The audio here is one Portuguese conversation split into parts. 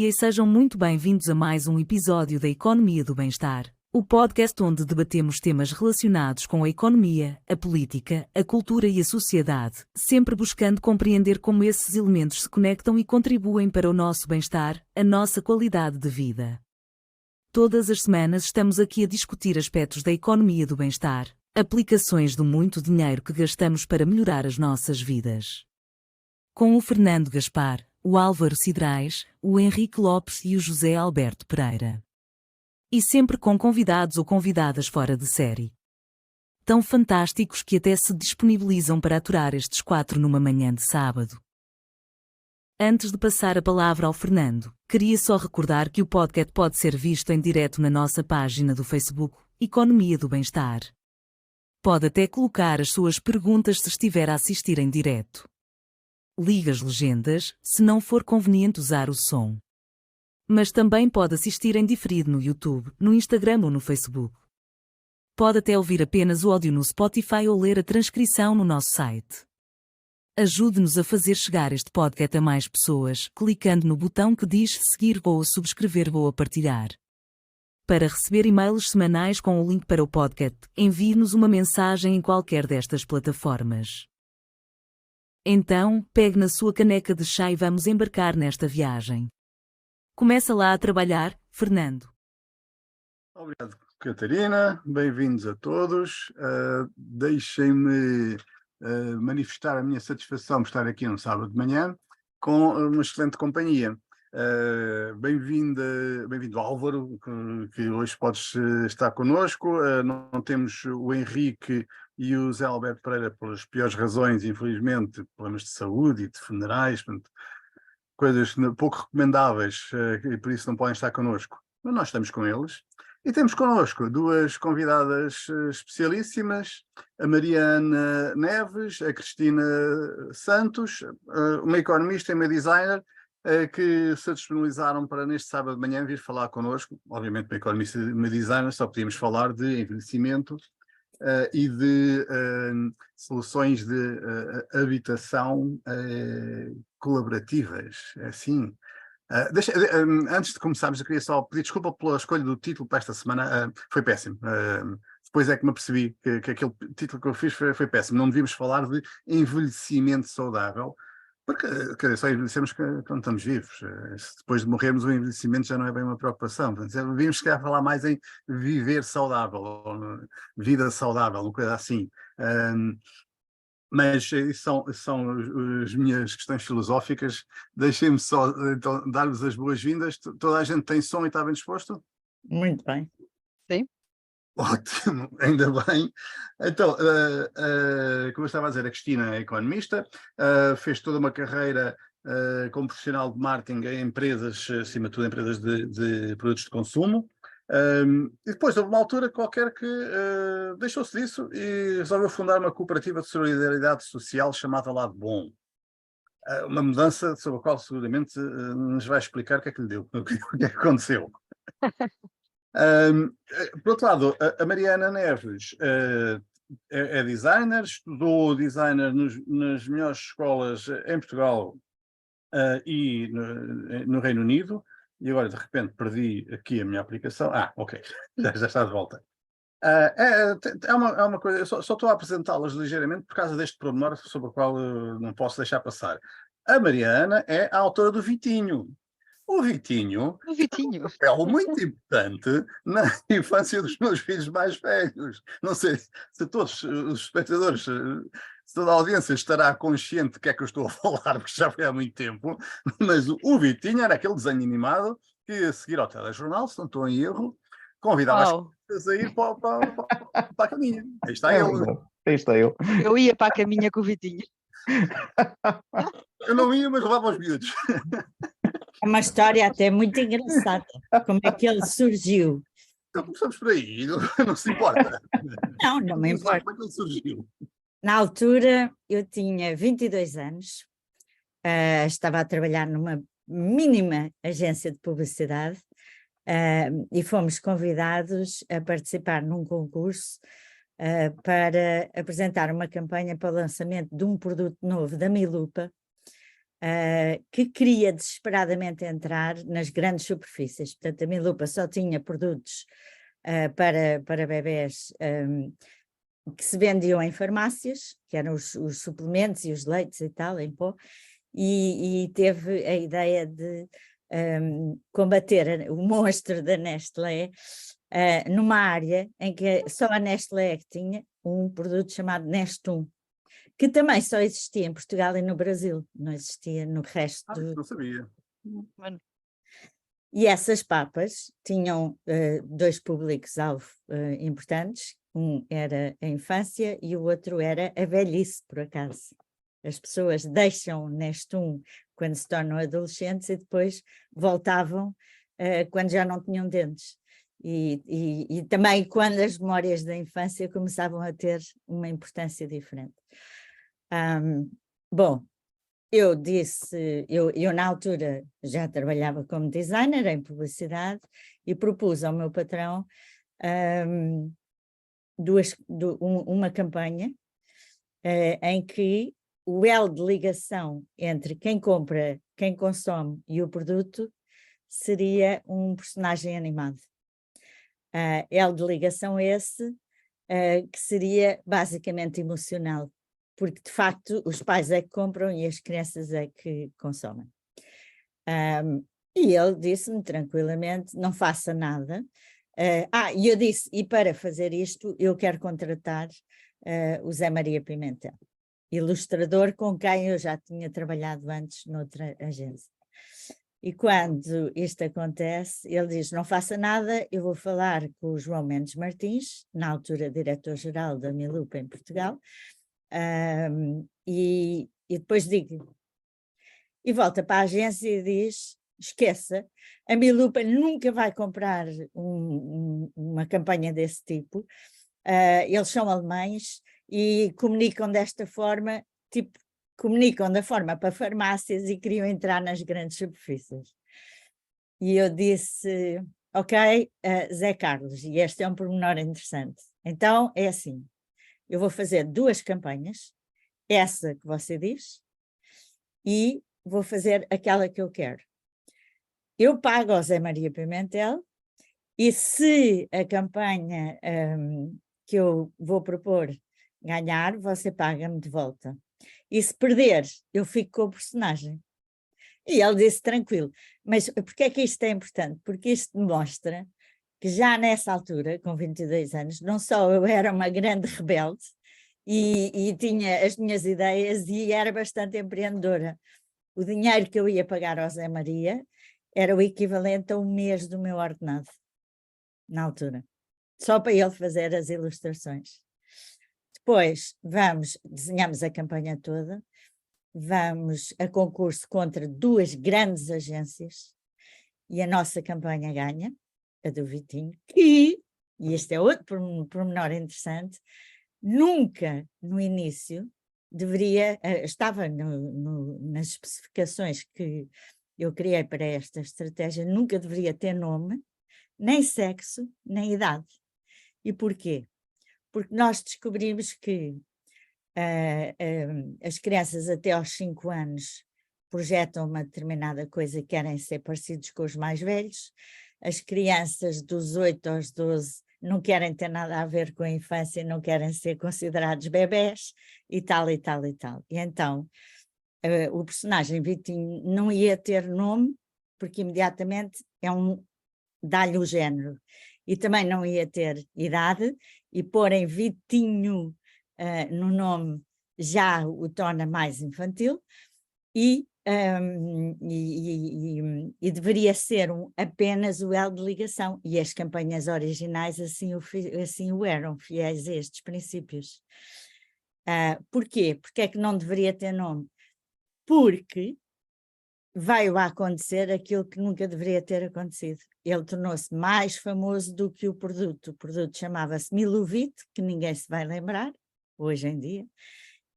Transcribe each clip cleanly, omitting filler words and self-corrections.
dia e sejam muito bem-vindos a mais um episódio da Economia do Bem-Estar, o podcast onde debatemos temas relacionados com a economia, a política, a cultura e a sociedade, sempre buscando compreender como esses elementos se conectam e contribuem para o nosso bem-estar, a nossa qualidade de vida. Todas as semanas estamos aqui a discutir aspectos da economia do bem-estar, aplicações do muito dinheiro que gastamos para melhorar as nossas vidas. Com o Fernando Gaspar, o Álvaro Cidrais, o Henrique Lopes e o José Alberto Pereira. E sempre com convidados ou convidadas fora de série. Tão fantásticos que até se disponibilizam para aturar estes 4 numa manhã de sábado. Antes de passar a palavra ao Fernando, queria só recordar que o podcast pode ser visto em direto na nossa página do Facebook, Economia do Bem-Estar. Pode até colocar as suas perguntas se estiver a assistir em direto. Ligue as legendas, se não for conveniente usar o som. Mas também pode assistir em diferido no YouTube, no Instagram ou no Facebook. Pode até ouvir apenas o áudio no Spotify ou ler a transcrição no nosso site. Ajude-nos a fazer chegar este podcast a mais pessoas, clicando no botão que diz seguir ou subscrever ou a partilhar. Para receber e-mails semanais com o link para o podcast, envie-nos uma mensagem em qualquer destas plataformas. Então, pegue na sua caneca de chá e vamos embarcar nesta viagem. Começa lá a trabalhar, Fernando. Obrigado, Catarina. Bem-vindos a todos. Deixem-me manifestar a minha satisfação por estar aqui no sábado de manhã com uma excelente companhia. Bem-vindo Álvaro, que hoje podes estar connosco. Não temos o Henrique e o Zé Alberto Pereira pelas piores razões, infelizmente, problemas de saúde e de funerais, portanto, coisas pouco recomendáveis, e por isso não podem estar connosco. Mas nós estamos com eles. E temos connosco duas convidadas especialíssimas, a Mariana Neves, a Cristina Santos, uma economista e uma designer, que se disponibilizaram para neste sábado de manhã vir falar connosco. Obviamente, uma economista e uma designer, só podíamos falar de envelhecimento e de soluções de habitação colaborativas, assim. Antes de começarmos, eu queria só pedir desculpa pela escolha do título para esta semana. Foi péssimo. Depois é que me apercebi que aquele título que eu fiz foi péssimo. Não devíamos falar de envelhecimento saudável, porque quer dizer, só envelhecemos quando estamos vivos. Se depois de morrermos, o envelhecimento já não é bem uma preocupação. Portanto, devíamos se calhar falar mais em viver saudável, ou vida saudável, uma coisa assim. Mas isso são as minhas questões filosóficas. Deixem-me só então, dar-vos as boas-vindas. Toda a gente tem som e está bem disposto? Muito bem. Sim. Ótimo, ainda bem. Então, como eu estava a dizer, a Cristina é economista, fez toda uma carreira como profissional de marketing em empresas, acima de tudo empresas de produtos de consumo. E depois houve uma altura qualquer que deixou-se disso e resolveu fundar uma cooperativa de solidariedade social chamada Lado Bom. Uma mudança sobre a qual seguramente nos vai explicar o que é que lhe deu, o que é que aconteceu. Por outro lado, a Mariana Neves é designer, estudou designer nas melhores escolas em Portugal e no Reino Unido, e agora de repente perdi aqui a minha aplicação. Ok, já está de volta. É uma coisa, eu só estou a apresentá-las ligeiramente por causa deste pormenor sobre o qual não posso deixar passar. A Mariana é a autora do Vitinho. O Vitinho tem um papel muito importante na infância dos meus filhos mais velhos. Não sei se todos os espectadores, se toda a audiência estará consciente de que é que eu estou a falar, porque já foi há muito tempo, mas o Vitinho era aquele desenho animado que, a seguir ao telejornal, se não estou em erro, convidava as pessoas a ir para a caminha. Aí está ele. Aí está eu. Eu ia para a caminha com o Vitinho. Eu não ia, mas levava os miúdos. É uma história até muito engraçada. Como é que ele surgiu? Então começamos por aí, não se importa. Não me importa. Como é que ele surgiu? Na altura, eu tinha 22 anos, estava a trabalhar numa mínima agência de publicidade e fomos convidados a participar num concurso para apresentar uma campanha para o lançamento de um produto novo da Milupa, que queria desesperadamente entrar nas grandes superfícies. Portanto, a Milupa só tinha produtos para bebés que se vendiam em farmácias, que eram os suplementos e os leites e tal, em pó, e teve a ideia de combater o monstro da Nestlé numa área em que só a Nestlé que tinha um produto chamado Nestum, que também só existia em Portugal e no Brasil, não existia no resto Não sabia. Mano, E essas papas tinham dois públicos-alvo importantes, um era a infância e o outro era a velhice, por acaso. As pessoas deixam Nestum quando se tornam adolescentes e depois voltavam quando já não tinham dentes. E também quando as memórias da infância começavam a ter uma importância diferente. Bom, eu na altura já trabalhava como designer em publicidade e propus ao meu patrão uma campanha em que o elo de ligação entre quem compra, quem consome e o produto seria um personagem animado. Elo de ligação esse que seria basicamente emocional, porque de facto os pais é que compram e as crianças é que consomem. E ele disse-me tranquilamente, não faça nada. E eu disse, e para fazer isto eu quero contratar o Zé Maria Pimentel, ilustrador com quem eu já tinha trabalhado antes noutra agência. E quando isto acontece, ele diz, não faça nada, eu vou falar com o João Mendes Martins, na altura diretor-geral da Milupa em Portugal, e depois digo, e volta para a agência e diz, esqueça, a Milupa nunca vai comprar uma campanha desse tipo, eles são alemães e comunicam desta forma, tipo, comunicam da forma para farmácias e queriam entrar nas grandes superfícies. E eu disse, ok, Zé Carlos, e este é um pormenor interessante. Então é assim, eu vou fazer 2 campanhas, essa que você diz, e vou fazer aquela que eu quero. Eu pago ao Zé Maria Pimentel e se a campanha que eu vou propor ganhar, você paga-me de volta. E se perder, eu fico com o personagem. E ele disse, tranquilo. Mas porquê é que isto é importante? Porque isto mostra que já nessa altura, com 22 anos, não só eu era uma grande rebelde e tinha as minhas ideias e era bastante empreendedora. O dinheiro que eu ia pagar ao Zé Maria era o equivalente a um mês do meu ordenado, na altura. Só para ele fazer as ilustrações. Depois desenhamos a campanha toda, vamos a concurso contra 2 grandes agências e a nossa campanha ganha, a do Vitinho, e este é outro pormenor interessante, nunca no início estava nas especificações que eu criei para esta estratégia, nunca deveria ter nome, nem sexo, nem idade. E porquê? Porque nós descobrimos que as crianças até aos 5 anos projetam uma determinada coisa e querem ser parecidos com os mais velhos, as crianças dos 8 aos 12 não querem ter nada a ver com a infância, não querem ser considerados bebés e tal, e tal, e tal. E então o personagem Vitinho não ia ter nome, porque imediatamente dá-lhe o género, e também não ia ter idade, e pôr em Vitinho no nome já o torna mais infantil, e deveria ser apenas o elo de ligação, e as campanhas originais assim o eram, fiéis a estes princípios. Porquê? Porque é que não deveria ter nome? Porque veio a acontecer aquilo que nunca deveria ter acontecido. Ele tornou-se mais famoso do que o produto. O produto chamava-se Milovit, que ninguém se vai lembrar, hoje em dia,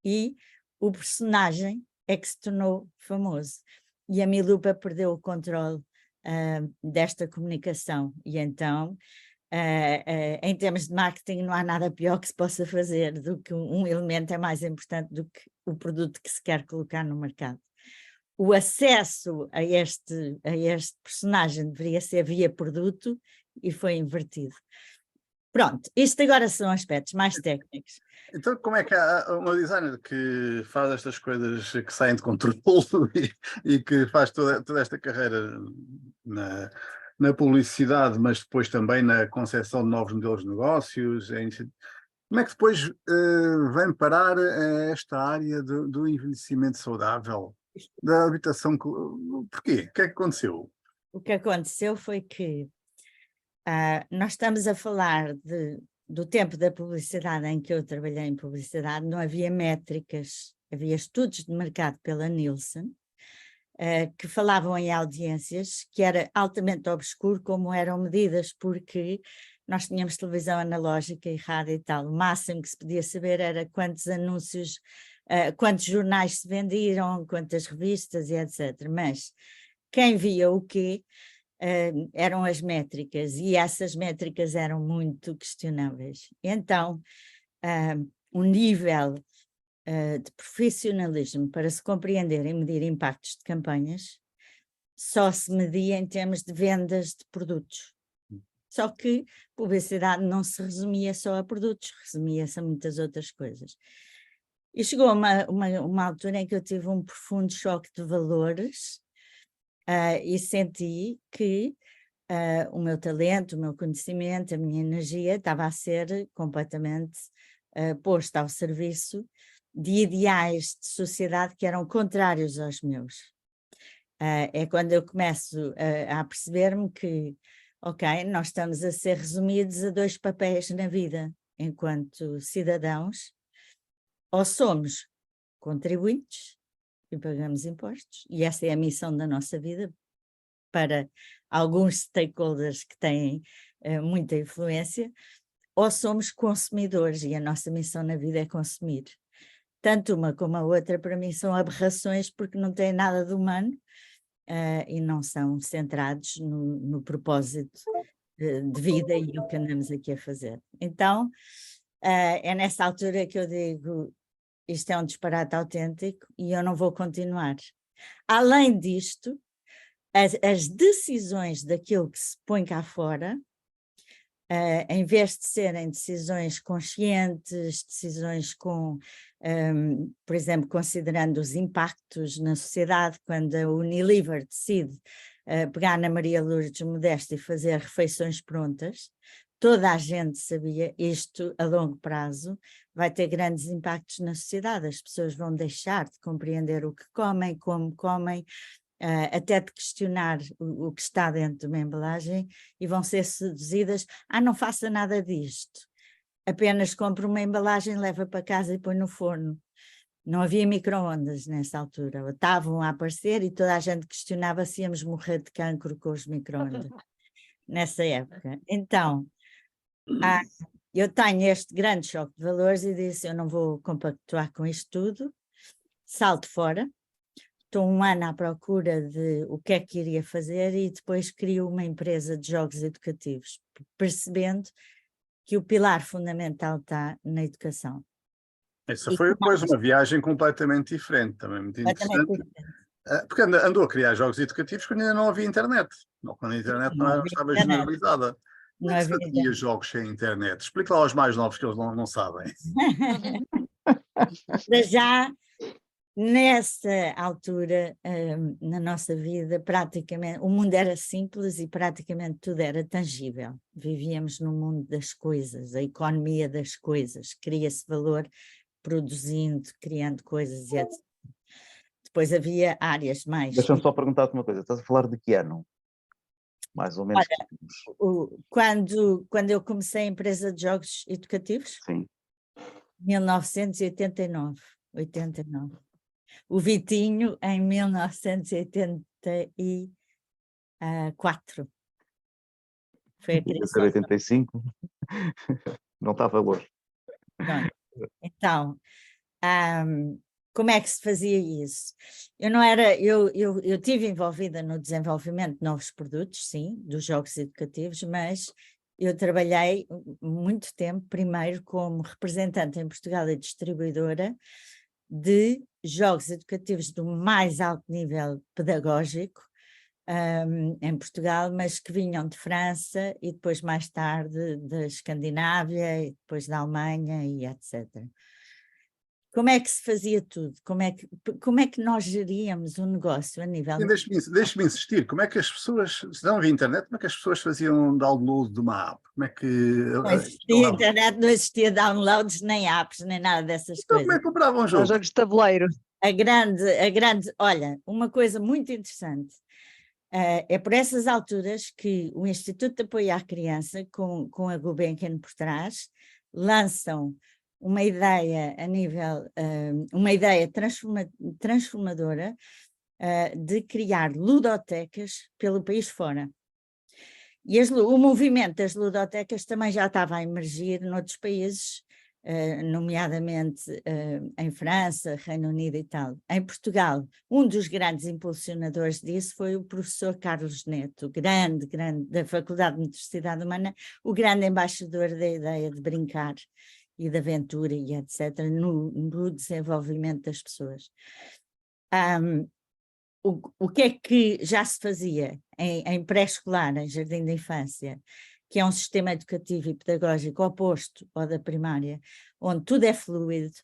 e o personagem é que se tornou famoso. E a Milupa perdeu o controle desta comunicação. E então, em termos de marketing, não há nada pior que se possa fazer do que um elemento é mais importante do que o produto que se quer colocar no mercado. o acesso a este personagem deveria ser via produto e foi invertido. Pronto, isto agora são aspectos mais técnicos. Então, como é que há uma designer que faz estas coisas que saem de controle e que faz toda esta carreira na publicidade, mas depois também na concepção de novos modelos de negócios? Como é que depois vem parar a esta área do envelhecimento saudável, da habitação? Porquê? O que é que aconteceu? O que aconteceu foi que nós estamos a falar do tempo da publicidade em que eu trabalhei em publicidade, não havia métricas, havia estudos de mercado pela Nielsen, que falavam em audiências, que era altamente obscuro como eram medidas, porque nós tínhamos televisão analógica e rádio e tal, o máximo que se podia saber era quantos anúncios, quantos jornais se vendiam, quantas revistas e etc. Mas quem via o quê? Eram as métricas, e essas métricas eram muito questionáveis. Então, o nível de profissionalismo para se compreender e medir impactos de campanhas só se media em termos de vendas de produtos. Só que publicidade não se resumia só a produtos, resumia-se a muitas outras coisas. E chegou uma altura em que eu tive um profundo choque de valores, e senti que o meu talento, o meu conhecimento, a minha energia estava a ser completamente posta ao serviço de ideais de sociedade que eram contrários aos meus. É quando eu começo a perceber-me que, ok, nós estamos a ser resumidos a 2 papéis na vida enquanto cidadãos: ou somos contribuintes e pagamos impostos, e essa é a missão da nossa vida para alguns stakeholders que têm muita influência, ou somos consumidores e a nossa missão na vida é consumir. Tanto uma como a outra, para mim, são aberrações porque não têm nada de humano e não são centrados no propósito de vida e o que andamos aqui a fazer. Então, é nessa altura que eu digo, isto é um disparate autêntico e eu não vou continuar. Além disto, as decisões daquilo que se põe cá fora, em vez de serem decisões conscientes, decisões com, por exemplo, considerando os impactos na sociedade, quando a Unilever decide pegar na Maria Lourdes Modesto e fazer refeições prontas, toda a gente sabia isto a longo prazo vai ter grandes impactos na sociedade, as pessoas vão deixar de compreender o que comem, como comem, até de questionar o que está dentro de uma embalagem e vão ser seduzidas, não faça nada disto, apenas compre uma embalagem, leva para casa e põe no forno. Não havia micro-ondas nessa altura, estavam a aparecer e toda a gente questionava se íamos morrer de cancro com os micro-ondas nessa época. Então, eu tenho este grande choque de valores e disse, eu não vou compactuar com isto tudo, salto fora. Estou 1 ano à procura de o que é que iria fazer e depois crio uma empresa de jogos educativos, percebendo que o pilar fundamental está na educação. Essa foi depois uma viagem completamente diferente, também muito interessante. Porque andou a criar jogos educativos quando ainda não havia internet, quando a internet não estava generalizada. Como é que se fazia jogos sem internet? Explica lá aos mais novos que eles não sabem. Já nessa altura, na nossa vida, praticamente, o mundo era simples e praticamente tudo era tangível. Vivíamos no mundo das coisas, a economia das coisas, cria-se valor produzindo, criando coisas e etc. Depois havia áreas mais... Deixa-me só perguntar-te uma coisa, estás a falar de que ano? Mais ou menos. Olha, quando eu comecei a empresa de jogos educativos? Sim. 1989, 89. O Vitinho em 1984. Foi a criação. 85? Não estava longe. Pronto. Então, como é que se fazia isso? Eu tive envolvida no desenvolvimento de novos produtos, sim, dos jogos educativos, mas eu trabalhei muito tempo, primeiro como representante em Portugal e distribuidora de jogos educativos do mais alto nível pedagógico em Portugal, mas que vinham de França e depois mais tarde da Escandinávia e depois da Alemanha e etc. Como é que se fazia tudo? Como é que nós geríamos um negócio a nível... Deixe-me insistir, como é que as pessoas, se não havia internet, como é que as pessoas faziam download de uma app? Como é que... Não existia internet, não existia downloads, nem apps, nem nada dessas Então, coisas. como é que compravam um Os jogo? jogos de tabuleiro. Olha, uma coisa muito interessante, é por essas alturas que o Instituto de Apoio à Criança, com a Gulbenkian por trás, lançam uma ideia a nível, uma ideia transformadora de criar ludotecas pelo país fora. E o movimento das ludotecas também já estava a emergir noutros países, nomeadamente em França, Reino Unido e tal. Em Portugal, um dos grandes impulsionadores disso foi o professor Carlos Neto, grande da Faculdade de Motricidade Humana, o grande embaixador da ideia de brincar e de aventura e etc., no desenvolvimento das pessoas. O que é que já se fazia em pré-escolar, em jardim de infância, que é um sistema educativo e pedagógico oposto ao da primária, onde tudo é fluido,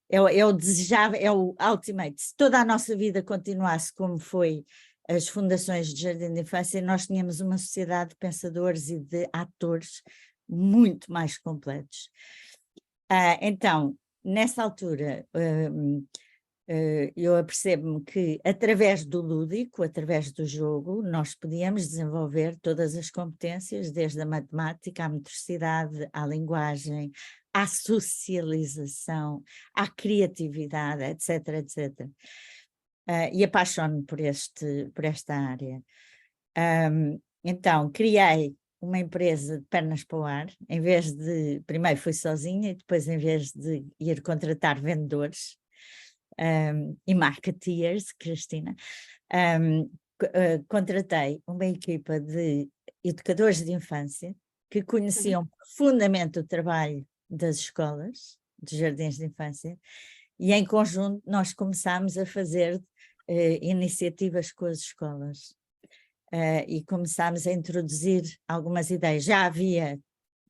é o desejável, é o ultimate. Se toda a nossa vida continuasse como foi as fundações de jardim de infância, nós tínhamos uma sociedade de pensadores e de atores muito mais completos. Então, nessa altura, eu apercebo-me que através do lúdico, através do jogo, nós podíamos desenvolver todas as competências, desde a matemática, à motricidade, à linguagem, à socialização, à criatividade, etc, etc. E apaixono-me por esta área. Então, criei uma empresa de pernas para o ar, em vez de, primeiro fui sozinha e depois em vez de ir contratar vendedores e marketeers, Cristina, contratei uma equipa de educadores de infância que conheciam profundamente o trabalho das escolas, dos jardins de infância, e em conjunto nós começámos a fazer iniciativas com as escolas. E começámos a introduzir algumas ideias. Já havia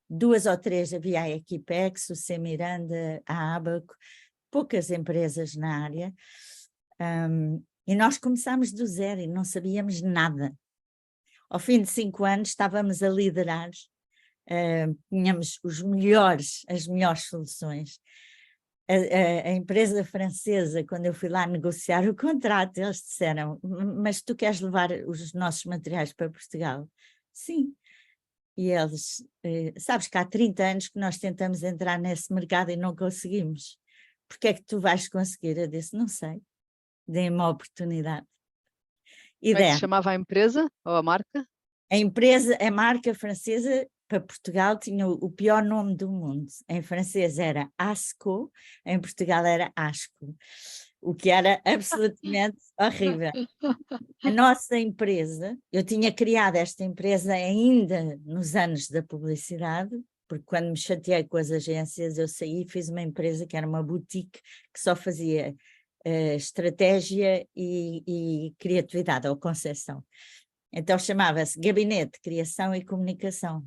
2 ou 3, havia a Equipex, o Semiranda, a Abaco, poucas empresas na área, e nós começámos do zero e não sabíamos nada. Ao fim de 5 anos estávamos a liderar, tínhamos as melhores soluções. A empresa francesa, quando eu fui lá negociar o contrato, eles disseram, mas tu queres levar os nossos materiais para Portugal? Sim. E eles, sabes que há 30 anos que nós tentamos entrar nesse mercado e não conseguimos. Porque é que tu vais conseguir? Eu disse, não sei, dê-me uma oportunidade. E Como é que se chamava a empresa ou a marca? A marca francesa para Portugal tinha o pior nome do mundo. Em francês era Asco, em Portugal era Asco, o que era absolutamente horrível. A nossa empresa, eu tinha criado esta empresa ainda nos anos da publicidade, porque quando me chateei com as agências, eu saí e fiz uma empresa que era uma boutique que só fazia estratégia e criatividade, ou concepção. Então chamava-se Gabinete de Criação e Comunicação.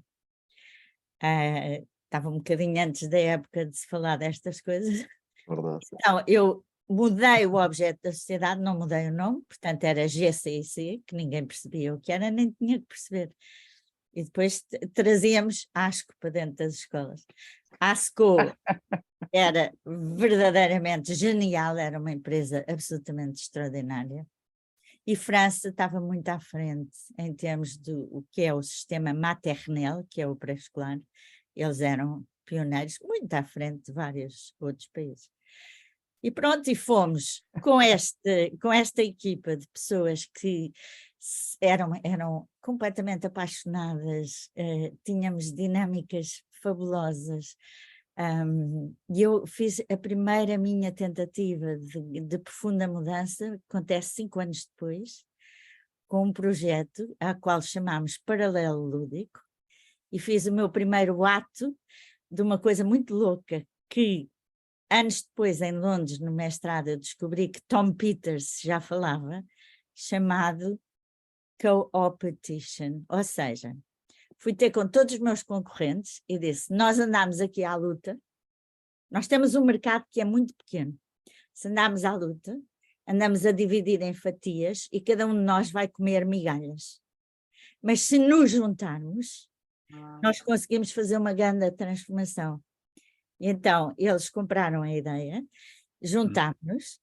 Estava um bocadinho antes da época de se falar destas coisas. Verdade. Então eu mudei o objeto da sociedade, não mudei o nome, portanto era GCIC, que ninguém percebia o que era, nem tinha que perceber. E depois trazíamos ASCO para dentro das escolas. ASCO era verdadeiramente genial, era uma empresa absolutamente extraordinária. E França estava muito à frente em termos do que é o sistema maternel, que é o pré-escolar. Eles eram pioneiros, muito à frente de vários outros países. E pronto, e fomos com esta equipa de pessoas que eram completamente apaixonadas, tínhamos dinâmicas fabulosas. E eu fiz a primeira minha tentativa de profunda mudança, acontece 5 anos depois, com um projeto a qual chamámos Paralelo Lúdico, e fiz o meu primeiro ato de uma coisa muito louca, que anos depois, em Londres, no mestrado, eu descobri que Tom Peters já falava, chamado co-opetition, ou seja, fui ter com todos os meus concorrentes e disse, nós andamos aqui à luta, nós temos um mercado que é muito pequeno, se andarmos à luta, andamos a dividir em fatias e cada um de nós vai comer migalhas. Mas se nos juntarmos, nós conseguimos fazer uma grande transformação. E então, eles compraram a ideia, juntámos-nos,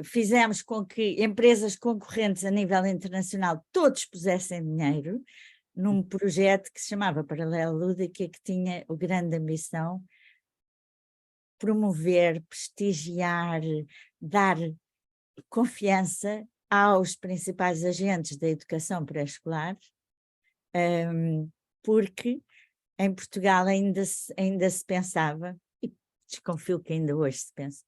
fizemos com que empresas concorrentes a nível internacional todos pusessem dinheiro num projeto que se chamava Paralelo Lúdica, que tinha a grande ambição promover, prestigiar, dar confiança aos principais agentes da educação pré-escolar, porque em Portugal ainda se pensava, e desconfio que ainda hoje se pensa,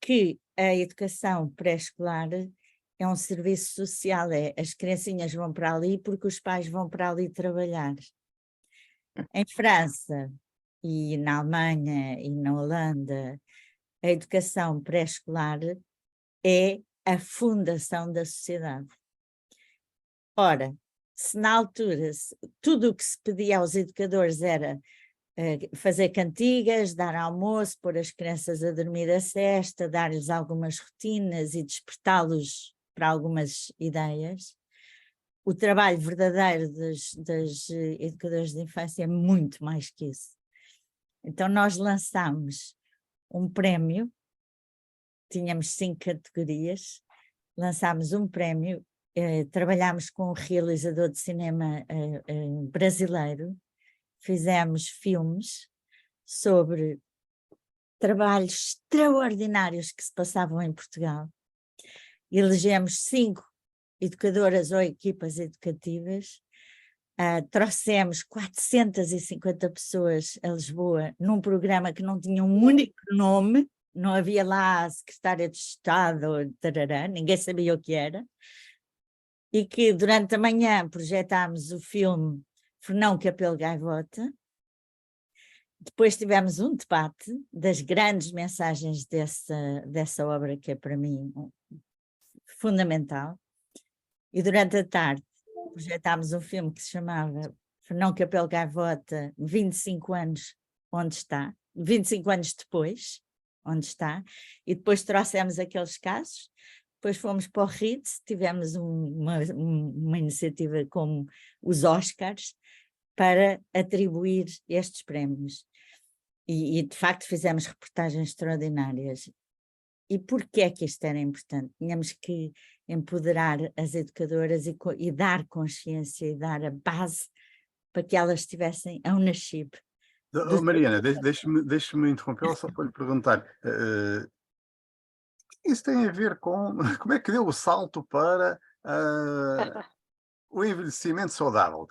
que a educação pré-escolar é um serviço social, as criancinhas vão para ali porque os pais vão para ali trabalhar. Em França e na Alemanha e na Holanda, a educação pré-escolar é a fundação da sociedade. Ora, se na altura tudo o que se pedia aos educadores era fazer cantigas, dar almoço, pôr as crianças a dormir a sesta, dar-lhes algumas rotinas e despertá-los para algumas ideias, o trabalho verdadeiro das educadoras de infância é muito mais que isso. Então nós lançámos um prémio, tínhamos 5 categorias, lançámos um prémio, trabalhámos com um realizador de cinema brasileiro, fizemos filmes sobre trabalhos extraordinários que se passavam em Portugal. Elegemos 5 educadoras ou equipas educativas, trouxemos 450 pessoas a Lisboa num programa que não tinha um único nome, não havia lá a secretária de Estado, ou tarará, ninguém sabia o que era, e que durante a manhã projetámos o filme Fernão Capelo Gaivota. Depois tivemos um debate das grandes mensagens dessa obra, que é para mim fundamental, e durante a tarde projetámos um filme que se chamava Fernão Capelo Gaivota, 25 anos, onde está, 25 anos depois, onde está, e depois trouxemos aqueles casos, depois fomos para o RITS, tivemos uma iniciativa como os Oscars, para atribuir estes prémios. E de facto fizemos reportagens extraordinárias. E porquê é que isto era importante? Tínhamos que empoderar as educadoras e dar consciência e dar a base para que elas estivessem ao nascido. Mariana, deixe-me interrompê-la só para lhe perguntar. Isso tem a ver com como é que deu o salto para o envelhecimento saudável?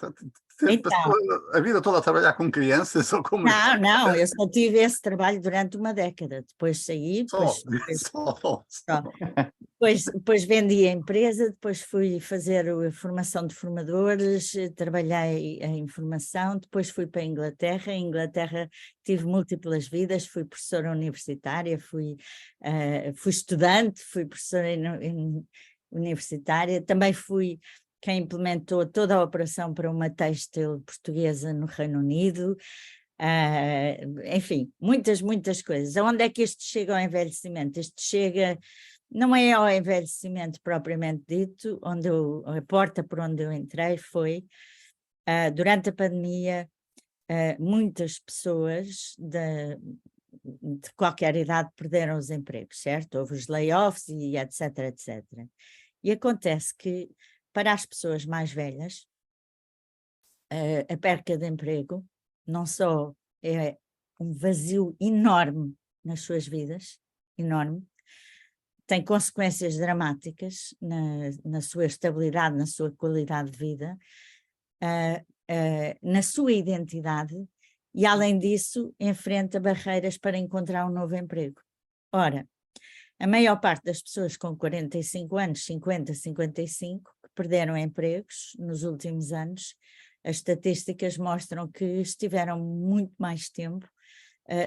Passou a vida toda a trabalhar com crianças ou como... Não, eu só tive esse trabalho durante uma década, depois saí, depois vendi a empresa, depois fui fazer a formação de formadores, trabalhei em formação, depois fui para a Inglaterra. Em Inglaterra tive múltiplas vidas, fui professora universitária, fui estudante, fui professora universitária, também fui quem implementou toda a operação para uma têxtil portuguesa no Reino Unido, enfim, muitas coisas. Aonde é que isto chega ao envelhecimento? Isto chega, não é ao envelhecimento propriamente dito, a porta por onde eu entrei foi, durante a pandemia, muitas pessoas de qualquer idade perderam os empregos, certo? Houve os layoffs e etc, etc. E acontece que para as pessoas mais velhas, a perca de emprego não só é um vazio enorme nas suas vidas, enorme, tem consequências dramáticas na sua estabilidade, na sua qualidade de vida, na sua identidade, e além disso enfrenta barreiras para encontrar um novo emprego. Ora, a maior parte das pessoas com 45 anos, 50, 55, que perderam empregos nos últimos anos, as estatísticas mostram que estiveram muito mais tempo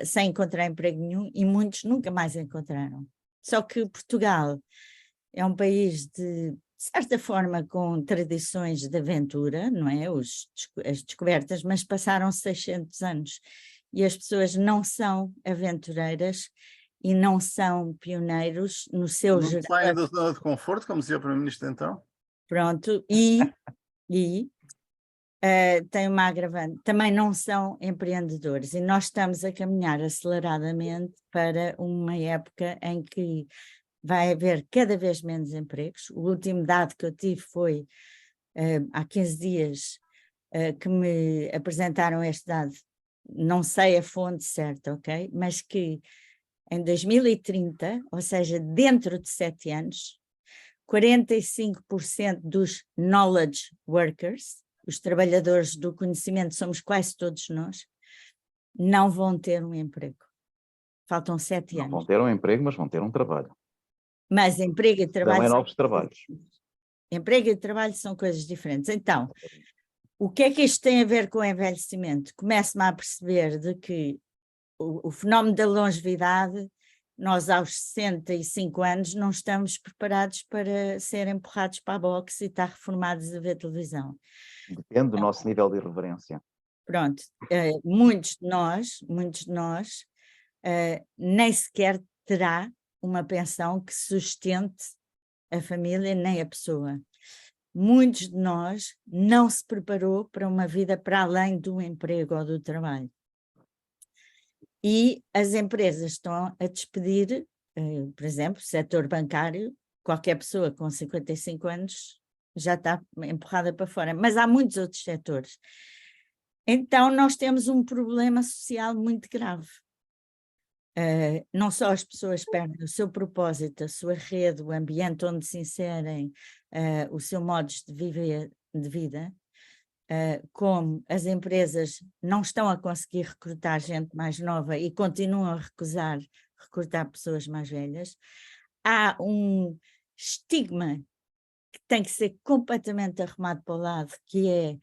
sem encontrar emprego nenhum, e muitos nunca mais encontraram. Só que Portugal é um país de certa forma com tradições de aventura, não é? As descobertas, mas passaram 600 anos e as pessoas não são aventureiras e não são pioneiros no seu Não geral. saem da zona de conforto, como dizia o Primeiro-Ministro então? Pronto, tem uma agravante, também não são empreendedores, e nós estamos a caminhar aceleradamente para uma época em que vai haver cada vez menos empregos. O último dado que eu tive foi há 15 dias que me apresentaram este dado, não sei a fonte certa, ok? Mas que em 2030, ou seja, dentro de 7 anos, 45% dos knowledge workers, os trabalhadores do conhecimento, somos quase todos nós, não vão ter um emprego. Faltam 7 Não anos. vão ter um emprego, mas vão ter um trabalho. Mas emprego e trabalho... Também novos trabalhos. Emprego e trabalho são coisas diferentes. Então, o que é que isto tem a ver com o envelhecimento? Começo-me a perceber de que o fenómeno da longevidade, nós aos 65 anos não estamos preparados para ser empurrados para a boxe e estar reformados a ver televisão. Depende do nosso nível de irreverência. Pronto, muitos de nós nem sequer terá uma pensão que sustente a família nem a pessoa. Muitos de nós não se preparou para uma vida para além do emprego ou do trabalho. E as empresas estão a despedir, por exemplo, o setor bancário, qualquer pessoa com 55 anos já está empurrada para fora, mas há muitos outros setores. Então nós temos um problema social muito grave. Não só as pessoas perdem o seu propósito, a sua rede, o ambiente onde se inserem, o seu modo de vida, como as empresas não estão a conseguir recrutar gente mais nova e continuam a recrutar pessoas mais velhas. Há um estigma que tem que ser completamente arrumado para o lado, que é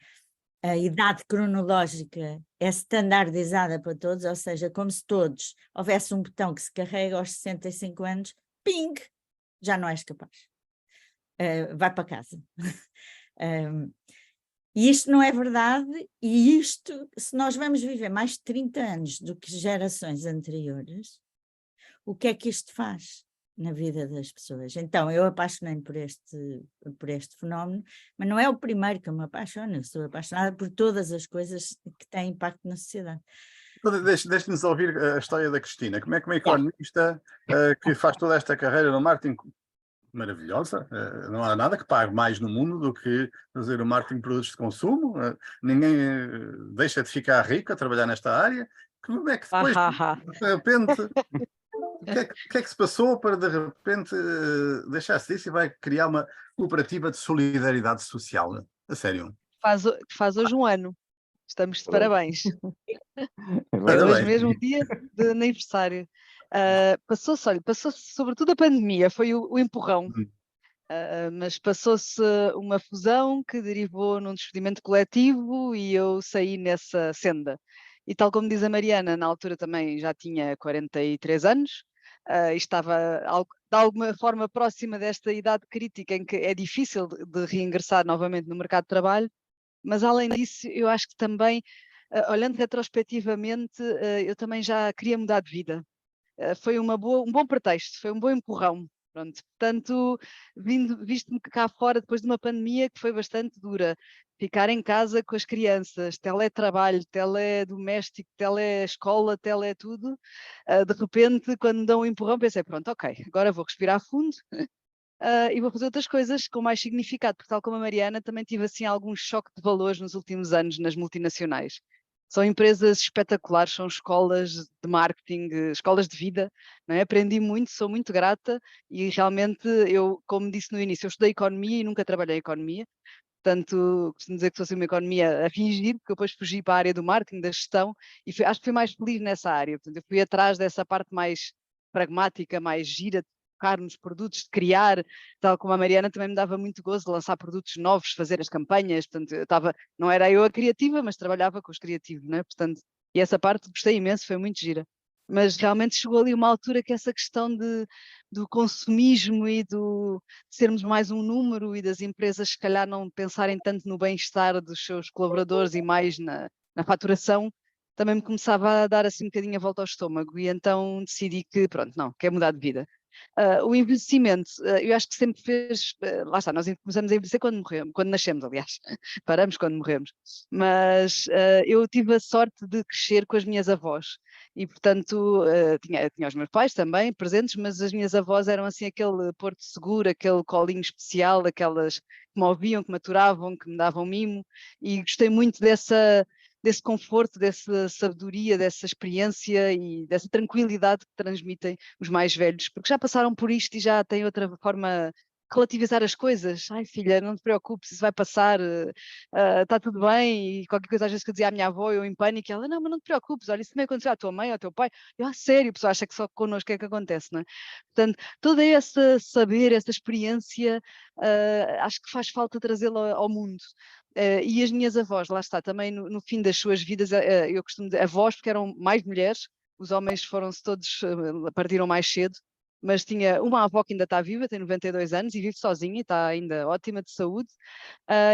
a idade cronológica é standardizada para todos, ou seja, como se todos houvesse um botão que se carrega aos 65 anos, ping, já não és capaz. Vai para casa. E isto não é verdade, e isto, se nós vamos viver mais de 30 anos do que gerações anteriores, o que é que isto faz na vida das pessoas? Então, eu apaixonei-me por este fenómeno, mas não é o primeiro que eu me apaixono, eu sou apaixonada por todas as coisas que têm impacto na sociedade. Deixe-nos ouvir a história da Cristina. Como é que uma economista que faz toda esta carreira no marketing maravilhosa, não há nada que pague mais no mundo do que fazer o marketing de produtos de consumo, ninguém deixa de ficar rico a trabalhar nesta área. Como é que depois, de repente, o que é que se passou para de repente deixar-se disso e vai criar uma cooperativa de solidariedade social? A sério. Faz hoje um ano. Estamos de parabéns. É Parabéns. hoje mesmo o dia de aniversário. Passou-se sobretudo a pandemia, foi o empurrão. Mas passou-se uma fusão que derivou num despedimento coletivo e eu saí nessa senda. E tal como diz a Mariana, na altura também já tinha 43 anos, estava de alguma forma próxima desta idade crítica em que é difícil de reingressar novamente no mercado de trabalho, mas além disso eu acho que também, olhando retrospectivamente, eu também já queria mudar de vida. Foi um bom pretexto, foi um bom empurrão. Pronto. Portanto, visto-me cá fora depois de uma pandemia que foi bastante dura, ficar em casa com as crianças, teletrabalho, teledoméstico, telescola, tudo, de repente, quando me dão um empurrão, pensei, pronto, ok, agora vou respirar fundo e vou fazer outras coisas com mais significado, porque tal como a Mariana, também tive assim algum choque de valores nos últimos anos nas multinacionais. São empresas espetaculares, são escolas de marketing, escolas de vida, não é? Aprendi muito, sou muito grata e realmente eu, como disse no início, eu estudei economia e nunca trabalhei em economia, portanto, costumo dizer que fosse uma economia a fingir, porque eu depois fugi para a área do marketing, da gestão, e acho que fui mais feliz nessa área, portanto, eu fui atrás dessa parte mais pragmática, mais gira, focar nos produtos, de criar, tal como a Mariana também me dava muito gozo de lançar produtos novos, fazer as campanhas, portanto, não era eu a criativa, mas trabalhava com os criativos, não é? Portanto, E essa parte gostei imenso, foi muito gira. Mas realmente chegou ali uma altura que essa questão do consumismo e de sermos mais um número e das empresas se calhar não pensarem tanto no bem-estar dos seus colaboradores e mais na faturação, também me começava a dar assim um bocadinho a volta ao estômago e então decidi que, pronto, não, quero mudar de vida. O envelhecimento, eu acho que sempre fez, lá está, nós começamos a envelhecer quando morremos, quando nascemos, aliás, paramos quando morremos, mas eu tive a sorte de crescer com as minhas avós e, portanto, tinha os meus pais também presentes, mas as minhas avós eram assim aquele porto seguro, aquele colinho especial, aquelas que me ouviam, que me aturavam, que me davam mimo e gostei muito desse conforto, dessa sabedoria, dessa experiência e dessa tranquilidade que transmitem os mais velhos, porque já passaram por isto e já têm outra forma de relativizar as coisas. Ai filha, não te preocupes, isso vai passar, está tudo bem, e qualquer coisa às vezes que eu dizia à minha avó, eu em pânico, e ela, não, mas não te preocupes, olha, isso também aconteceu à tua mãe, ao teu pai. Eu, sério, a pessoa acha que só connosco é que acontece, não é? Portanto, todo esse saber, essa experiência, acho que faz falta trazê-la ao mundo. E as minhas avós, lá está, também no fim das suas vidas, eu costumo dizer avós porque eram mais mulheres, os homens foram-se todos, partiram mais cedo, mas tinha uma avó que ainda está viva, tem 92 anos e vive sozinha e está ainda ótima de saúde,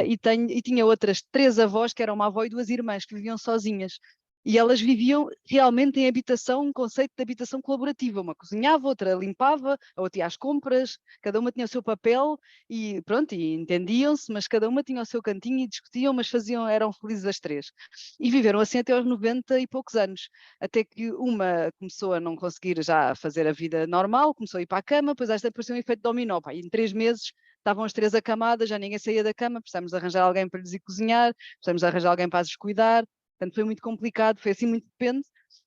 e tinha outras 3 avós que eram uma avó e 2 irmãs que viviam sozinhas. E elas viviam realmente em habitação, um conceito de habitação colaborativa. Uma cozinhava, outra limpava, a outra ia às compras, cada uma tinha o seu papel e pronto, e entendiam-se, mas cada uma tinha o seu cantinho e discutiam, mas eram felizes as 3. E viveram assim até aos 90 e poucos anos, até que uma começou a não conseguir já fazer a vida normal, começou a ir para a cama, depois esta parecia um efeito dominó, pá, e em 3 meses estavam as 3 acamadas, já ninguém saía da cama, precisamos de arranjar alguém para lhes ir cozinhar, precisamos de arranjar alguém para as cuidar, portanto foi muito complicado, foi assim muito depende,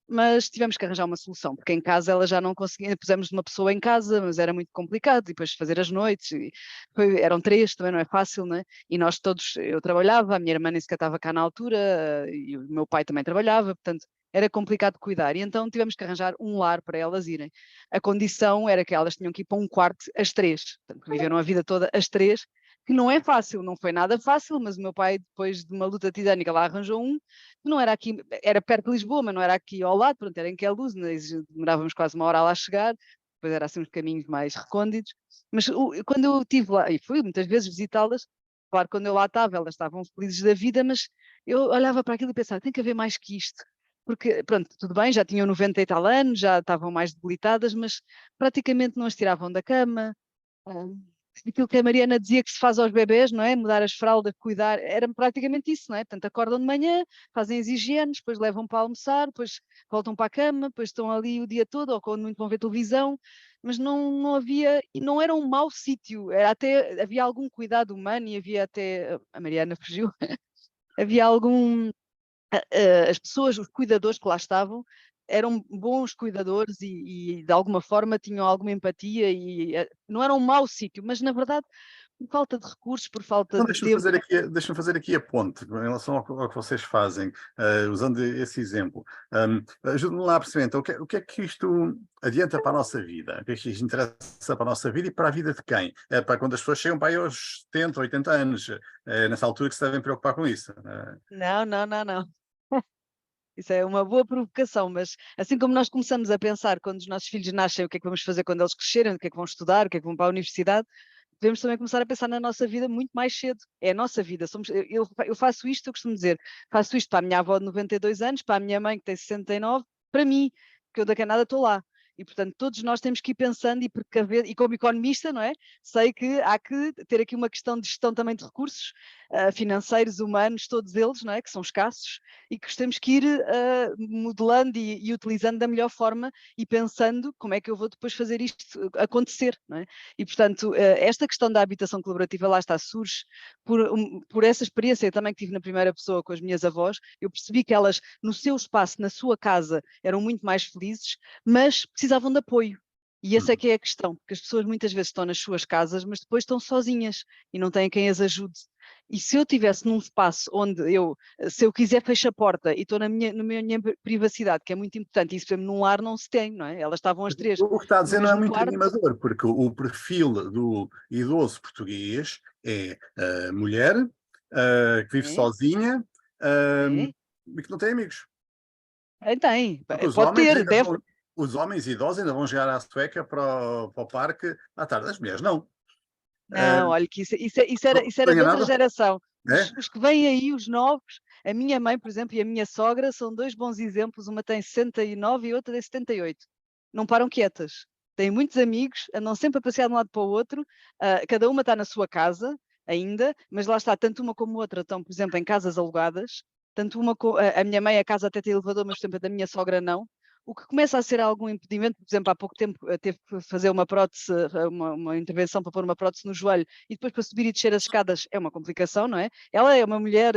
mas tivemos que arranjar uma solução, porque em casa ela já não conseguia, pusemos uma pessoa em casa, mas era muito complicado, e depois fazer as noites, eram 3, também não é fácil, né? E nós todos, eu trabalhava, a minha irmã nem sequer estava cá na altura, e o meu pai também trabalhava, portanto era complicado de cuidar, e então tivemos que arranjar um lar para elas irem. A condição era que elas tinham que ir para um quarto as 3, portanto viveram a vida toda as 3, que não é fácil, não foi nada fácil, mas o meu pai, depois de uma luta titânica, lá arranjou um, que não era aqui, era perto de Lisboa, mas não era aqui ao lado, pronto, era em Queluz, demorávamos quase uma hora a lá chegar, depois era assim uns caminhos mais recônditos, mas quando eu estive lá, e fui muitas vezes visitá-las, claro, quando eu lá estava, elas estavam felizes da vida, mas eu olhava para aquilo e pensava, tem que haver mais que isto, porque, pronto, tudo bem, já tinham 90 e tal anos, já estavam mais debilitadas, mas praticamente não as tiravam da cama, aquilo que a Mariana dizia que se faz aos bebés, não é? Mudar as fraldas, cuidar, era praticamente isso, não é? Portanto, acordam de manhã, fazem as higienes, depois levam para almoçar, depois voltam para a cama, depois estão ali o dia todo, ou quando muito vão ver televisão, mas não havia, e não era um mau sítio, havia algum cuidado humano e havia até, a Mariana fugiu, havia algum, as pessoas, os cuidadores que lá estavam, eram bons cuidadores e de alguma forma tinham alguma empatia e não era um mau sítio, mas na verdade por falta de recursos, por falta Então de deixa-me tempo. fazer aqui a ponte em relação ao que vocês fazem, usando esse exemplo. Ajude-me lá a perceber, então, o que é que isto adianta para a nossa vida? O que é que isto interessa para a nossa vida e para a vida de quem? É para quando as pessoas chegam para aí aos 70, 80 anos, nessa altura que se devem preocupar com isso. Não, não, não, não. Isso é uma boa provocação, mas assim como nós começamos a pensar quando os nossos filhos nascem, o que é que vamos fazer quando eles crescerem, o que é que vão estudar, o que é que vão para a universidade, devemos também começar a pensar na nossa vida muito mais cedo. É a nossa vida. Eu faço isto, eu costumo dizer, faço isto para a minha avó de 92 anos, para a minha mãe que tem 69, para mim, que eu daqui a nada estou lá. E, portanto, todos nós temos que ir pensando e precaver, e como economista, não é? Sei que há que ter aqui uma questão de gestão também de recursos financeiros, humanos, todos eles, não é? Que são escassos, e que temos que ir modelando e utilizando da melhor forma e pensando como é que eu vou depois fazer isto acontecer, não é? E, portanto, esta questão da habitação colaborativa lá está, surge por essa experiência também que tive na primeira pessoa com as minhas avós. Eu percebi que elas, no seu espaço, na sua casa, eram muito mais felizes, mas precisavam de apoio. E essa é que é a questão, porque as pessoas muitas vezes estão nas suas casas, mas depois estão sozinhas e não têm quem as ajude. E se eu estivesse num espaço onde se eu quiser, fecho a porta e estou na minha privacidade, que é muito importante, isso mesmo num lar não se tem, não é? Elas estavam as 3 O que está a no dizer não é mesmo muito quarto. animador, porque o perfil do idoso português é mulher, que vive É, sozinha, é. e que não tem amigos. Tem, Porque os pode homens ter, ainda deve. os homens idosos ainda vão jogar à sueca para o parque à tarde. As mulheres não. Não, olha que isso Estou era de outra enganado? geração. É? Os que vêm aí, os novos, a minha mãe, por exemplo, e a minha sogra são dois bons exemplos. Uma tem 69 e outra tem 78. Não param quietas. Têm muitos amigos, andam sempre a passear de um lado para o outro. Cada uma está na sua casa ainda, mas lá está, tanto uma como outra estão, por exemplo, em casas alugadas. Tanto uma, a minha mãe, a casa até tem elevador, mas, por exemplo, a da minha sogra não. O que começa a ser algum impedimento, por exemplo, há pouco tempo teve que fazer uma prótese, uma intervenção para pôr uma prótese no joelho e depois para subir e descer as escadas é uma complicação, não é? Ela é uma mulher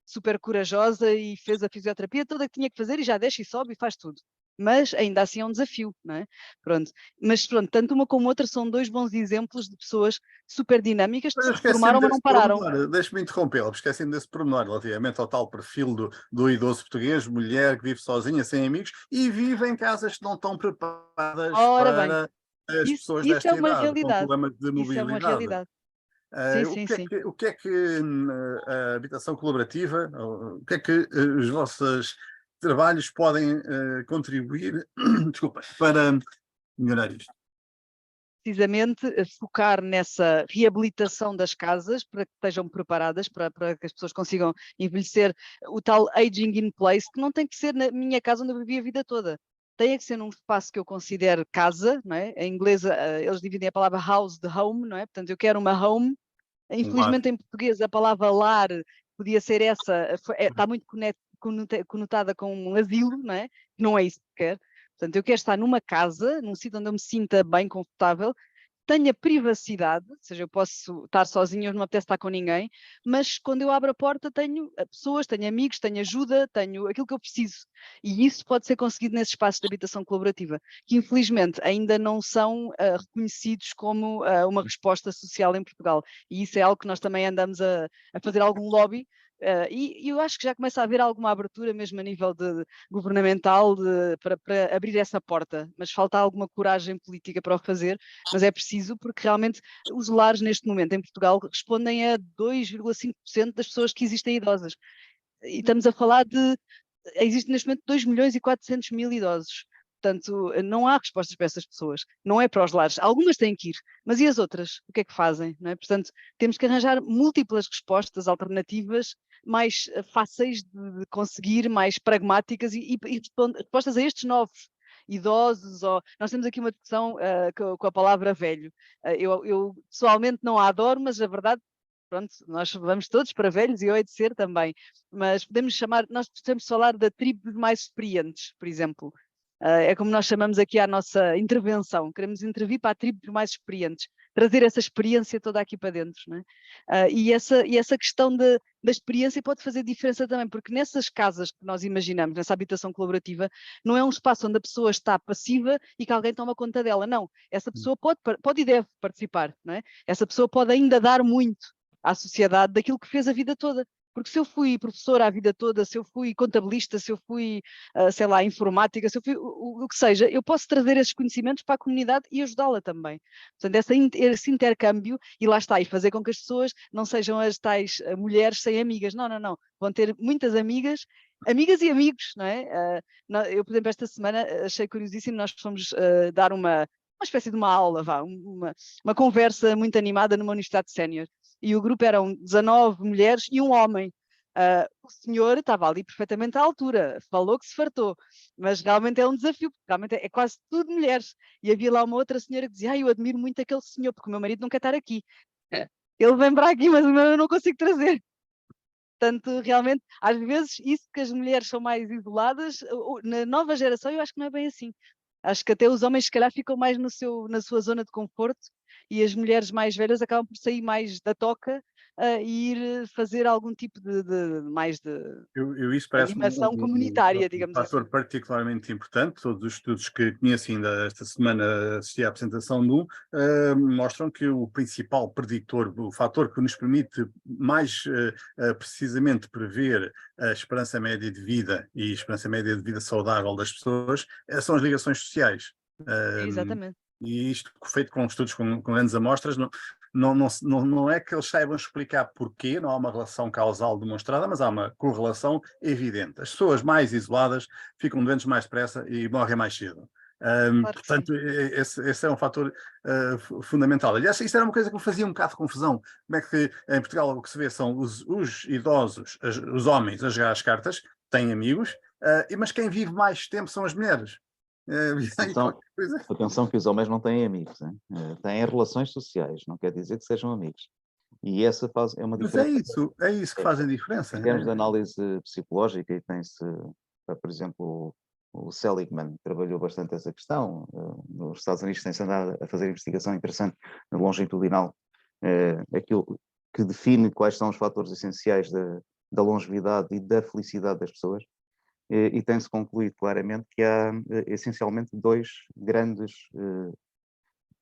super corajosa e fez a fisioterapia toda que tinha que fazer e já desce e sobe e faz tudo. Mas ainda assim é um desafio, não é? Pronto. Mas pronto, tanto uma como outra são dois bons exemplos de pessoas super dinâmicas que Mas eu se formaram, esqueci-me mas não desse pararam. pormenor, deixe-me interrompê-la, esqueci-me desse pormenor relativamente ao tal perfil do idoso português, mulher que vive sozinha, sem amigos, e vive em casas que não estão preparadas Ora bem, para as pessoas isso é desta uma idade, com realidade. problemas de Isso é uma mobilidade. realidade. Sim, O sim, que é sim. que, o que é que a habitação colaborativa, o que é que os vossos trabalhos podem contribuir, desculpa, para melhorar isto? Precisamente focar nessa reabilitação das casas para que estejam preparadas, para que as pessoas consigam envelhecer, o tal aging in place, que não tem que ser na minha casa onde eu vivi a vida toda. Tem que ser num espaço que eu considero casa, não é? Em inglês eles dividem a palavra house de home, não é? Portanto, eu quero uma home. Um lar. Infelizmente em português a palavra lar podia ser essa, está muito conotada com um asilo, não é? Não é isso que quero. Portanto, eu quero estar numa casa, num sítio onde eu me sinta bem, confortável, tenha privacidade, ou seja, eu posso estar sozinha, eu não me apetece estar com ninguém, mas quando eu abro a porta tenho pessoas, tenho amigos, tenho ajuda, tenho aquilo que eu preciso. E isso pode ser conseguido nesses espaços de habitação colaborativa, que infelizmente ainda não são reconhecidos como uma resposta social em Portugal. E isso é algo que nós também andamos a fazer algum lobby. E eu acho que já começa a haver alguma abertura mesmo a nível governamental para abrir essa porta, mas falta alguma coragem política para o fazer, mas é preciso porque realmente os lares neste momento em Portugal respondem a 2,5% das pessoas que existem idosas. E estamos a falar existem neste momento 2.400.000 idosos. Portanto, não há respostas para essas pessoas. Não é para os lares. Algumas têm que ir. Mas e as outras? O que é que fazem? Não é? Portanto, temos que arranjar múltiplas respostas alternativas mais fáceis de conseguir, mais pragmáticas e respostas a estes novos idosos. Nós temos aqui uma discussão com a palavra velho. Eu pessoalmente não a adoro, mas a verdade, pronto, nós vamos todos para velhos e eu hei de ser também, mas nós podemos falar da tribo dos mais experientes, por exemplo. É como nós chamamos aqui a nossa intervenção, queremos intervir para a tribo dos mais experientes, trazer essa experiência toda aqui para dentro, não é? E essa questão da experiência pode fazer diferença também, porque nessas casas que nós imaginamos, nessa habitação colaborativa, não é um espaço onde a pessoa está passiva e que alguém toma conta dela, não. Essa pessoa pode e deve participar, não é? Essa pessoa pode ainda dar muito à sociedade daquilo que fez a vida toda. Porque se eu fui professora a vida toda, se eu fui contabilista, se eu fui, sei lá, informática, se eu fui o que seja, eu posso trazer esses conhecimentos para a comunidade e ajudá-la também. Portanto, esse intercâmbio, e lá está, e fazer com que as pessoas não sejam as tais mulheres sem amigas. Não, não, não. Vão ter muitas amigas e amigos, não é? Eu, por exemplo, esta semana achei curiosíssimo, nós fomos dar uma espécie de uma aula, uma conversa muito animada numa universidade sénior. E o grupo eram 19 mulheres e um homem. O senhor estava ali perfeitamente à altura, falou que se fartou, mas realmente é um desafio, porque realmente é quase tudo mulheres. E havia lá uma outra senhora que dizia: eu admiro muito aquele senhor, porque o meu marido não quer estar aqui. Ele vem para aqui, mas o meu eu não consigo trazer. Portanto, realmente, às vezes, isso que as mulheres são mais isoladas, na nova geração eu acho que não é bem assim. Acho que até os homens, se calhar, ficam mais na sua zona de conforto e as mulheres mais velhas acabam por sair mais da toca e ir fazer algum tipo mais de Isso parece-me animação comunitária, um digamos assim. fator particularmente importante. Todos os estudos que conheci ainda esta semana, assisti à apresentação de mostram que o principal predictor, o fator que nos permite mais precisamente prever a esperança média de vida e a esperança média de vida saudável das pessoas são as ligações sociais. Exatamente. E isto feito com estudos com grandes amostras não é que eles saibam explicar porquê, não há uma relação causal demonstrada, mas há uma correlação evidente. As pessoas mais isoladas ficam doentes mais depressa e morrem mais cedo. Claro que sim. Portanto, esse é um fator fundamental. Aliás, isso era uma coisa que me fazia um bocado de confusão. Como é que em Portugal o que se vê são os idosos, os homens a jogar as cartas, têm amigos, mas quem vive mais tempo são as mulheres. Atenção que os homens não têm amigos, hein? Têm relações sociais, não quer dizer que sejam amigos. E essa é uma Mas diferença. é isso que faz a diferença. Em termos de análise psicológica, e tem-se, por exemplo, o Seligman trabalhou bastante essa questão. Nos Estados Unidos tem-se andado a fazer investigação interessante longitudinal, aquilo que define quais são os fatores essenciais da longevidade e da felicidade das pessoas. E tem-se concluído claramente que há essencialmente dois grandes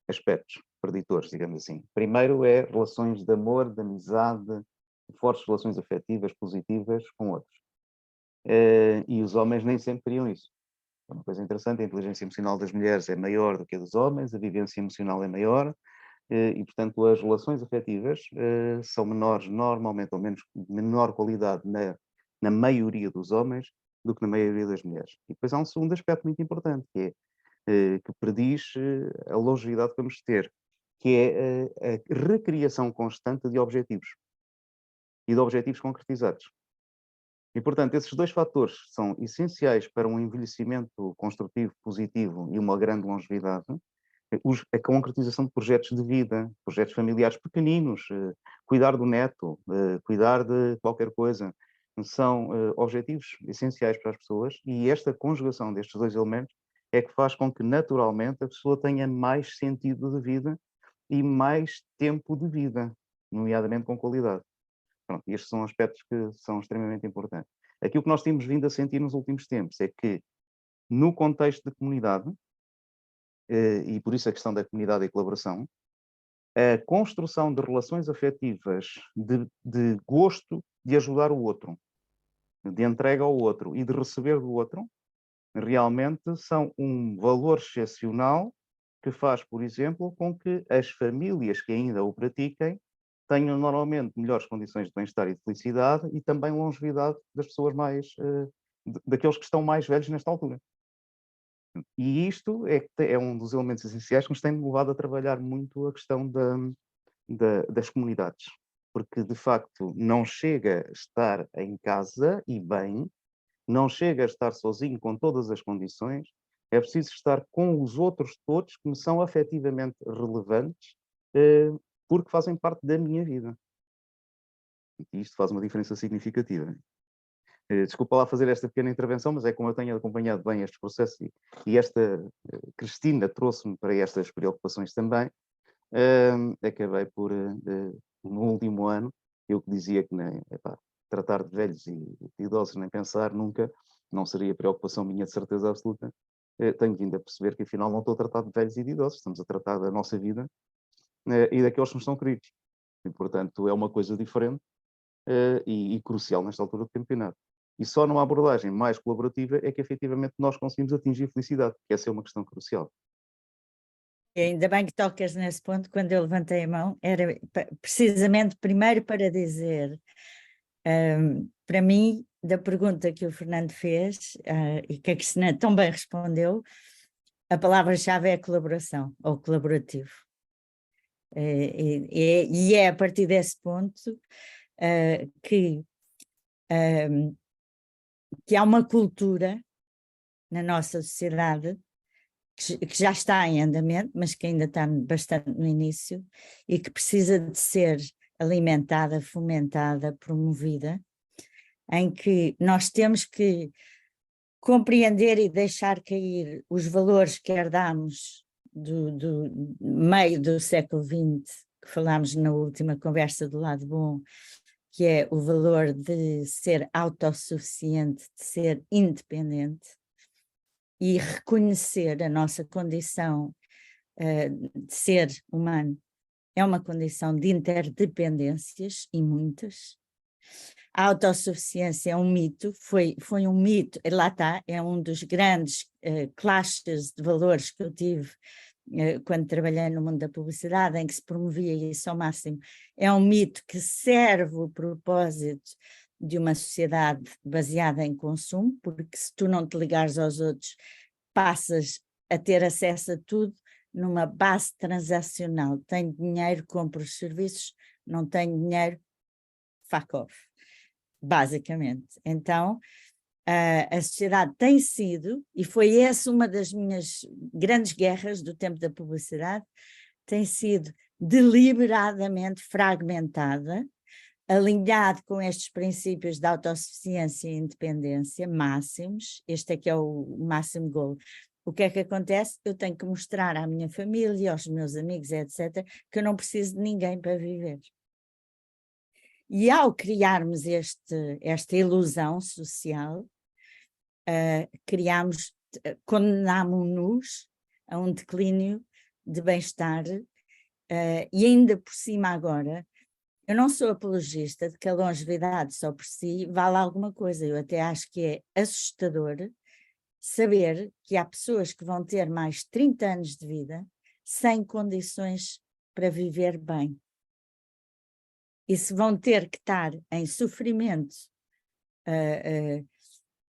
aspectos preditores, digamos assim. Primeiro é relações de amor, de amizade, fortes relações afetivas, positivas com outros. E os homens nem sempre criam isso. É uma coisa interessante, a inteligência emocional das mulheres é maior do que a dos homens, a vivência emocional é maior, e portanto as relações afetivas são menores normalmente, ou menos, de menor qualidade na maioria dos homens do que na maioria das mulheres. E depois há um segundo aspecto muito importante, que é que prediz a longevidade que vamos ter, que é a recriação constante de objetivos e de objetivos concretizados. E, portanto, esses dois fatores são essenciais para um envelhecimento construtivo, positivo e uma grande longevidade. A concretização de projetos de vida, projetos familiares pequeninos, cuidar do neto, cuidar de qualquer coisa, são objetivos essenciais para as pessoas, e esta conjugação destes dois elementos é que faz com que, naturalmente, a pessoa tenha mais sentido de vida e mais tempo de vida, nomeadamente com qualidade. Pronto, estes são aspectos que são extremamente importantes. Aquilo que nós temos vindo a sentir nos últimos tempos é que, no contexto de comunidade, e por isso a questão da comunidade e colaboração, a construção de relações afetivas, de gosto de ajudar o outro, de entrega ao outro e de receber do outro, realmente são um valor excepcional que faz, por exemplo, com que as famílias que ainda o pratiquem tenham normalmente melhores condições de bem-estar e de felicidade, e também longevidade das pessoas daqueles que estão mais velhos nesta altura. E isto é um dos elementos essenciais que nos tem levado a trabalhar muito a questão das comunidades, porque de facto não chega a estar em casa e bem, não chega a estar sozinho com todas as condições, é preciso estar com os outros todos que me são afetivamente relevantes, porque fazem parte da minha vida. E isto faz uma diferença significativa. Desculpa lá fazer esta pequena intervenção, mas é como eu tenho acompanhado bem estes processos, e esta Cristina trouxe-me para estas preocupações também. Acabei por, no último ano, eu que dizia que tratar de velhos e de idosos nem pensar nunca, não seria preocupação minha de certeza absoluta. Tenho vindo a perceber que afinal não estou a tratar de velhos e de idosos, estamos a tratar da nossa vida e daqueles que nos são queridos. E, portanto, é uma coisa diferente e crucial nesta altura do campeonato. E só numa abordagem mais colaborativa é que efetivamente nós conseguimos atingir a felicidade, que essa é uma questão crucial. E ainda bem que tocas nesse ponto. Quando eu levantei a mão, era precisamente primeiro para dizer, para mim, da pergunta que o Fernando fez e que a Cristina tão bem respondeu, a palavra-chave é colaboração, ou colaborativo. E é a partir desse ponto que há uma cultura na nossa sociedade que já está em andamento, mas que ainda está bastante no início, e que precisa de ser alimentada, fomentada, promovida, em que nós temos que compreender e deixar cair os valores que herdamos do meio do século XX, que falámos na última conversa do lado bom, que é o valor de ser autossuficiente, de ser independente, e reconhecer a nossa condição de ser humano. É uma condição de interdependências, e muitas. A autossuficiência é um mito, foi um mito, lá está, é um dos grandes clashes de valores que eu tive quando trabalhei no mundo da publicidade, em que se promovia isso ao máximo. É um mito que serve o propósito de uma sociedade baseada em consumo, porque se tu não te ligares aos outros, passas a ter acesso a tudo numa base transacional. Tenho dinheiro, compro os serviços, não tenho dinheiro, fuck off, basicamente. Então, a sociedade tem sido, e foi essa uma das minhas grandes guerras do tempo da publicidade, tem sido deliberadamente fragmentada, alinhado com estes princípios de autossuficiência e independência máximos. Este é que é o máximo goal. O que é que acontece? Eu tenho que mostrar à minha família, aos meus amigos, etc., que eu não preciso de ninguém para viver. E ao criarmos esta ilusão social, condenámos-nos a um declínio de bem-estar, e ainda por cima agora, eu não sou apologista de que a longevidade só por si vale alguma coisa. Eu até acho que é assustador saber que há pessoas que vão ter mais 30 anos de vida sem condições para viver bem. E se vão ter que estar em sofrimento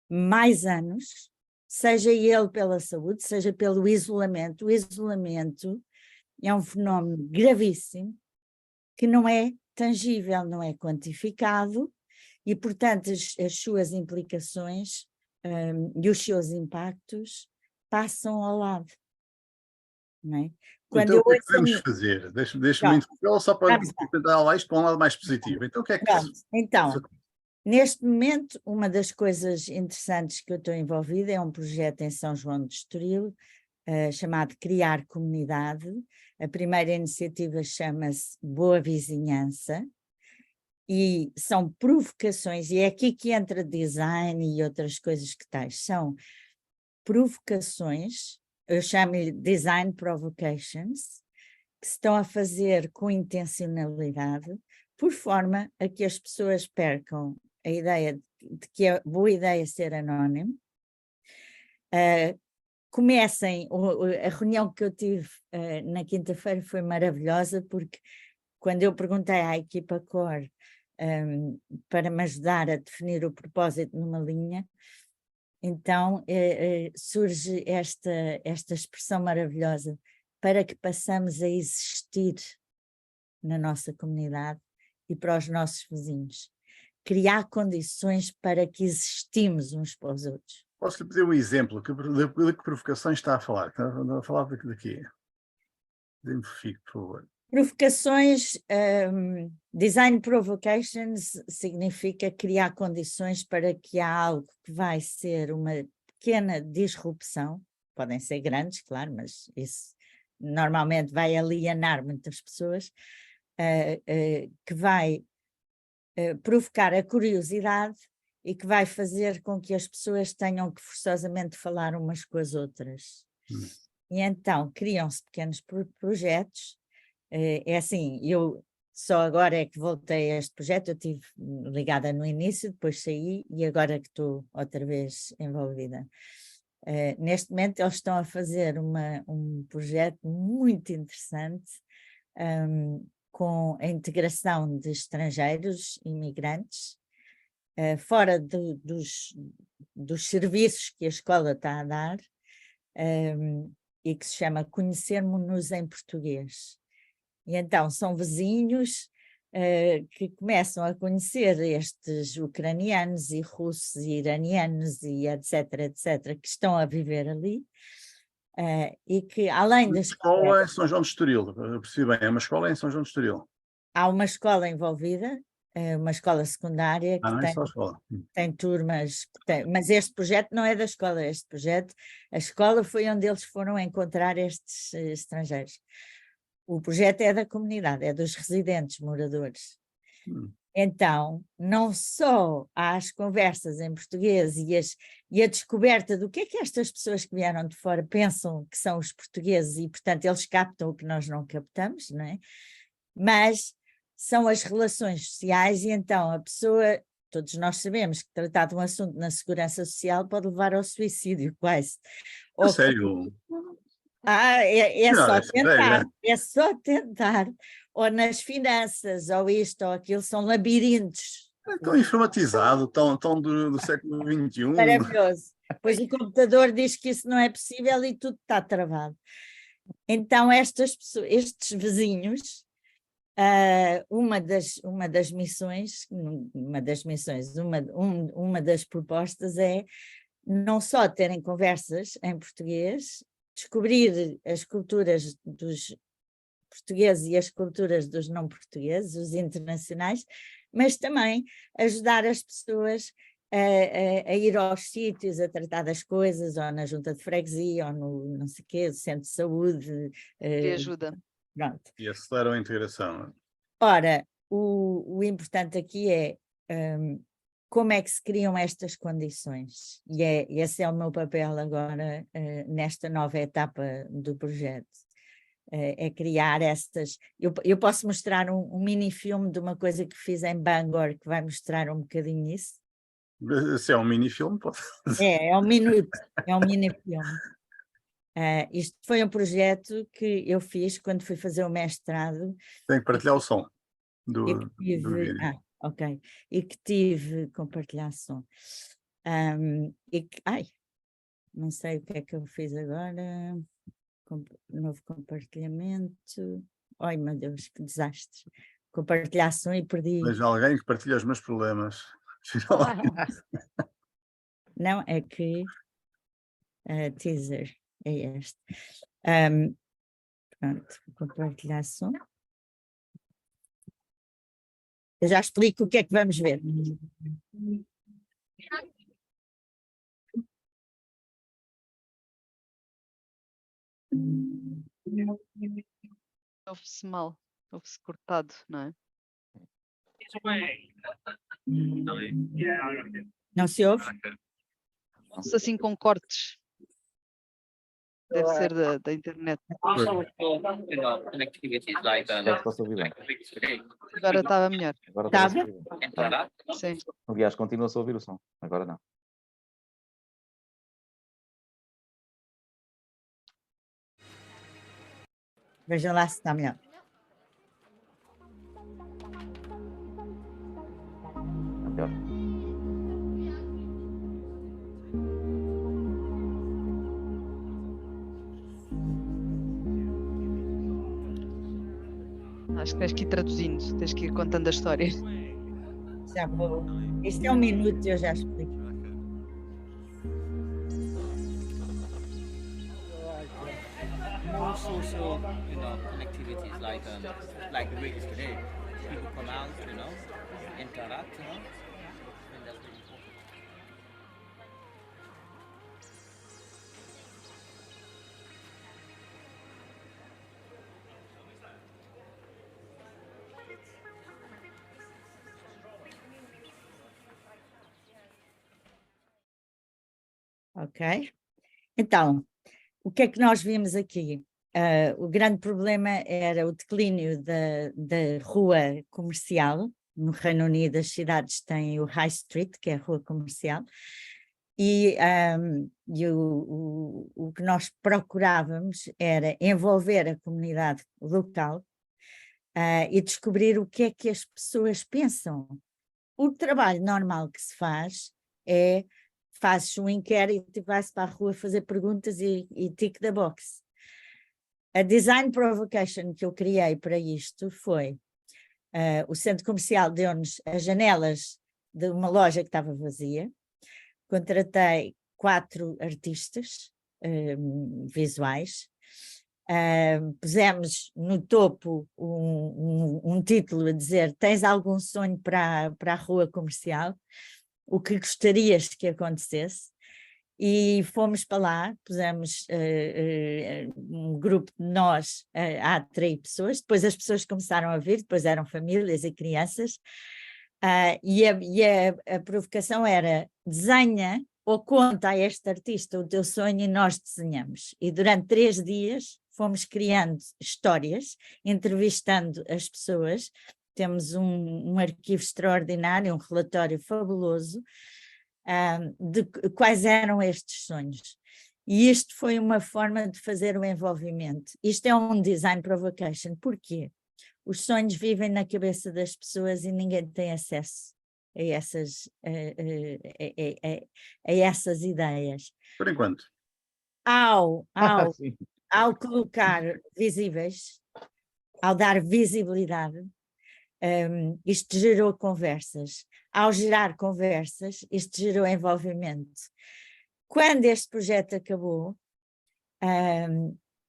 mais anos, seja ele pela saúde, seja pelo isolamento. O isolamento é um fenómeno gravíssimo que não é tangível, não é quantificado e, portanto, as suas implicações e os seus impactos passam ao lado. Não é? Quando então, o que é que devemos fazer? Deixa-me interrompê-lo só para tentar lá isto para um lado mais positivo. Então, o que é que... Então, neste momento, uma das coisas interessantes que eu estou envolvida é um projeto em São João de Estoril, chamado Criar Comunidade. A primeira iniciativa chama-se Boa Vizinhança, e são provocações, e é aqui que entra design e outras coisas que tais, são provocações, eu chamo-lhe design provocations, que se estão a fazer com intencionalidade, por forma a que as pessoas percam a ideia de que é boa ideia ser anónimo, comecem, a reunião que eu tive na quinta-feira foi maravilhosa, porque quando eu perguntei à equipa core para me ajudar a definir o propósito numa linha, então surge esta expressão maravilhosa, para que passamos a existir na nossa comunidade e para os nossos vizinhos. Criar condições para que existimos uns para os outros. Posso-lhe pedir um exemplo? De que provocações está a falar? Está a falar de quê? Identifique, por favor. Provocações, design provocations significa criar condições para que há algo que vai ser uma pequena disrupção, podem ser grandes, claro, mas isso normalmente vai alienar muitas pessoas, que vai provocar a curiosidade e que vai fazer com que as pessoas tenham que forçosamente falar umas com as outras. E então criam-se pequenos projetos. É assim, eu só agora é que voltei a este projeto, eu estive ligada no início, depois saí e agora que estou outra vez envolvida. Neste momento eles estão a fazer um projeto muito interessante, com a integração de estrangeiros, imigrantes, fora dos serviços que a escola está a dar, e que se chama Conhecermos-nos em Português. E então são vizinhos que começam a conhecer estes ucranianos e russos e iranianos e etc, que estão a viver ali, e que além da escola em São João de Estoril, eu percebi bem, é uma escola em São João de Estoril. Há uma escola envolvida, uma escola secundária que tem turmas, mas este projeto não é da escola, a escola foi onde eles foram encontrar estes estrangeiros. O projeto é da comunidade, é dos residentes, moradores. Então, não só há as conversas em português e a descoberta do que é que estas pessoas que vieram de fora pensam que são os portugueses e, portanto, eles captam o que nós não captamos, não é? Mas são as relações sociais e então a pessoa, todos nós sabemos que tratar de um assunto na segurança social pode levar ao suicídio, quase. Sério? É Não, só essa tentar, ideia. é só tentar. Ou nas finanças, ou isto, ou aquilo, são labirintos. É tão informatizado, tão do século XXI. Maravilhoso. Pois o computador diz que isso não é possível e tudo está travado. Então, estes vizinhos, uma das missões, uma das propostas é não só terem conversas em português, descobrir as culturas dos portugueses e as culturas dos não portugueses, os internacionais, mas também ajudar as pessoas a ir aos sítios, a tratar das coisas, ou na junta de freguesia, ou no não sei quê, centro de saúde. De ajuda. Pronto. E aceleram a integração. Ora, o importante aqui é como é que se criam estas condições, e esse é o meu papel agora nesta nova etapa do projeto. É criar estas... Eu posso mostrar um mini-filme de uma coisa que fiz em Bangor, que vai mostrar um bocadinho isso. Se é um mini-filme, pode. É um minuto, é um mini-filme. Isto foi um projeto que eu fiz quando fui fazer o mestrado. Tem que partilhar o som do do vídeo. Ok. E que tive compartilhar som. Não sei o que é que eu fiz agora. Novo compartilhamento. Ai, meu Deus, que desastre. Compartilhar som e perdi. Vejo alguém que partilha os meus problemas. Não, é que teaser é este. Pronto, compartilhar som. Eu já explico o que é que vamos ver. Ouve-se mal, ouve-se cortado, não é? Não se ouve? Ouve-se assim com cortes. Deve ser da internet. Já se posso ouvir bem. Agora estava melhor. Agora Estava? está a ouvir bem. Sim. Aliás, continua-se a ouvir o som. Agora não. Vejam lá se está melhor. Está melhor. Acho que tens que ir traduzindo, tens que ir contando a história. Já vou. Este é um minuto, eu já explico. More social, connectivities like the way it is today. People come out, interact, and that's really important. Ok? Então, o que é que nós vimos aqui? O grande problema era o declínio da rua comercial. No Reino Unido, as cidades têm o High Street, que é a rua comercial, e o que nós procurávamos era envolver a comunidade local e descobrir o que é que as pessoas pensam. O trabalho normal que se faz é fazes um inquérito e vai-se para a rua fazer perguntas e tick the box. A Design Provocation que eu criei para isto foi, o centro comercial deu-nos as janelas de uma loja que estava vazia, contratei 4 artistas visuais, pusemos no topo um título a dizer: tens algum sonho para a rua comercial? O que gostarias que acontecesse? E fomos para lá, pusemos um grupo de nós a atrair pessoas, depois as pessoas começaram a vir, depois eram famílias e crianças, e a provocação era: desenha ou conta a este artista o teu sonho e nós desenhamos. E durante 3 dias fomos criando histórias, entrevistando as pessoas. Temos um arquivo extraordinário, um relatório fabuloso de quais eram estes sonhos. E isto foi uma forma de fazer o envolvimento. Isto é um design provocation. Porquê? Os sonhos vivem na cabeça das pessoas e ninguém tem acesso a essas ideias. Por enquanto. Ao Sim. colocar visíveis, ao dar visibilidade, isto gerou conversas. Ao gerar conversas, isto gerou envolvimento. Quando este projeto acabou,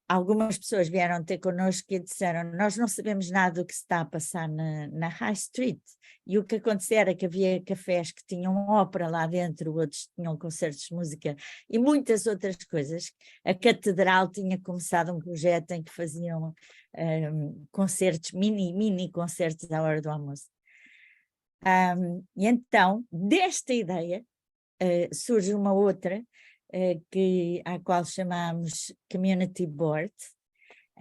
algumas pessoas vieram ter connosco e disseram: nós não sabemos nada do que se está a passar na High Street. E o que acontecia era que havia cafés que tinham ópera lá dentro, outros tinham concertos de música e muitas outras coisas. A Catedral tinha começado um projeto em que faziam concertos, mini concertos à hora do almoço. E então, desta ideia, surge uma outra, à qual chamamos Community Board,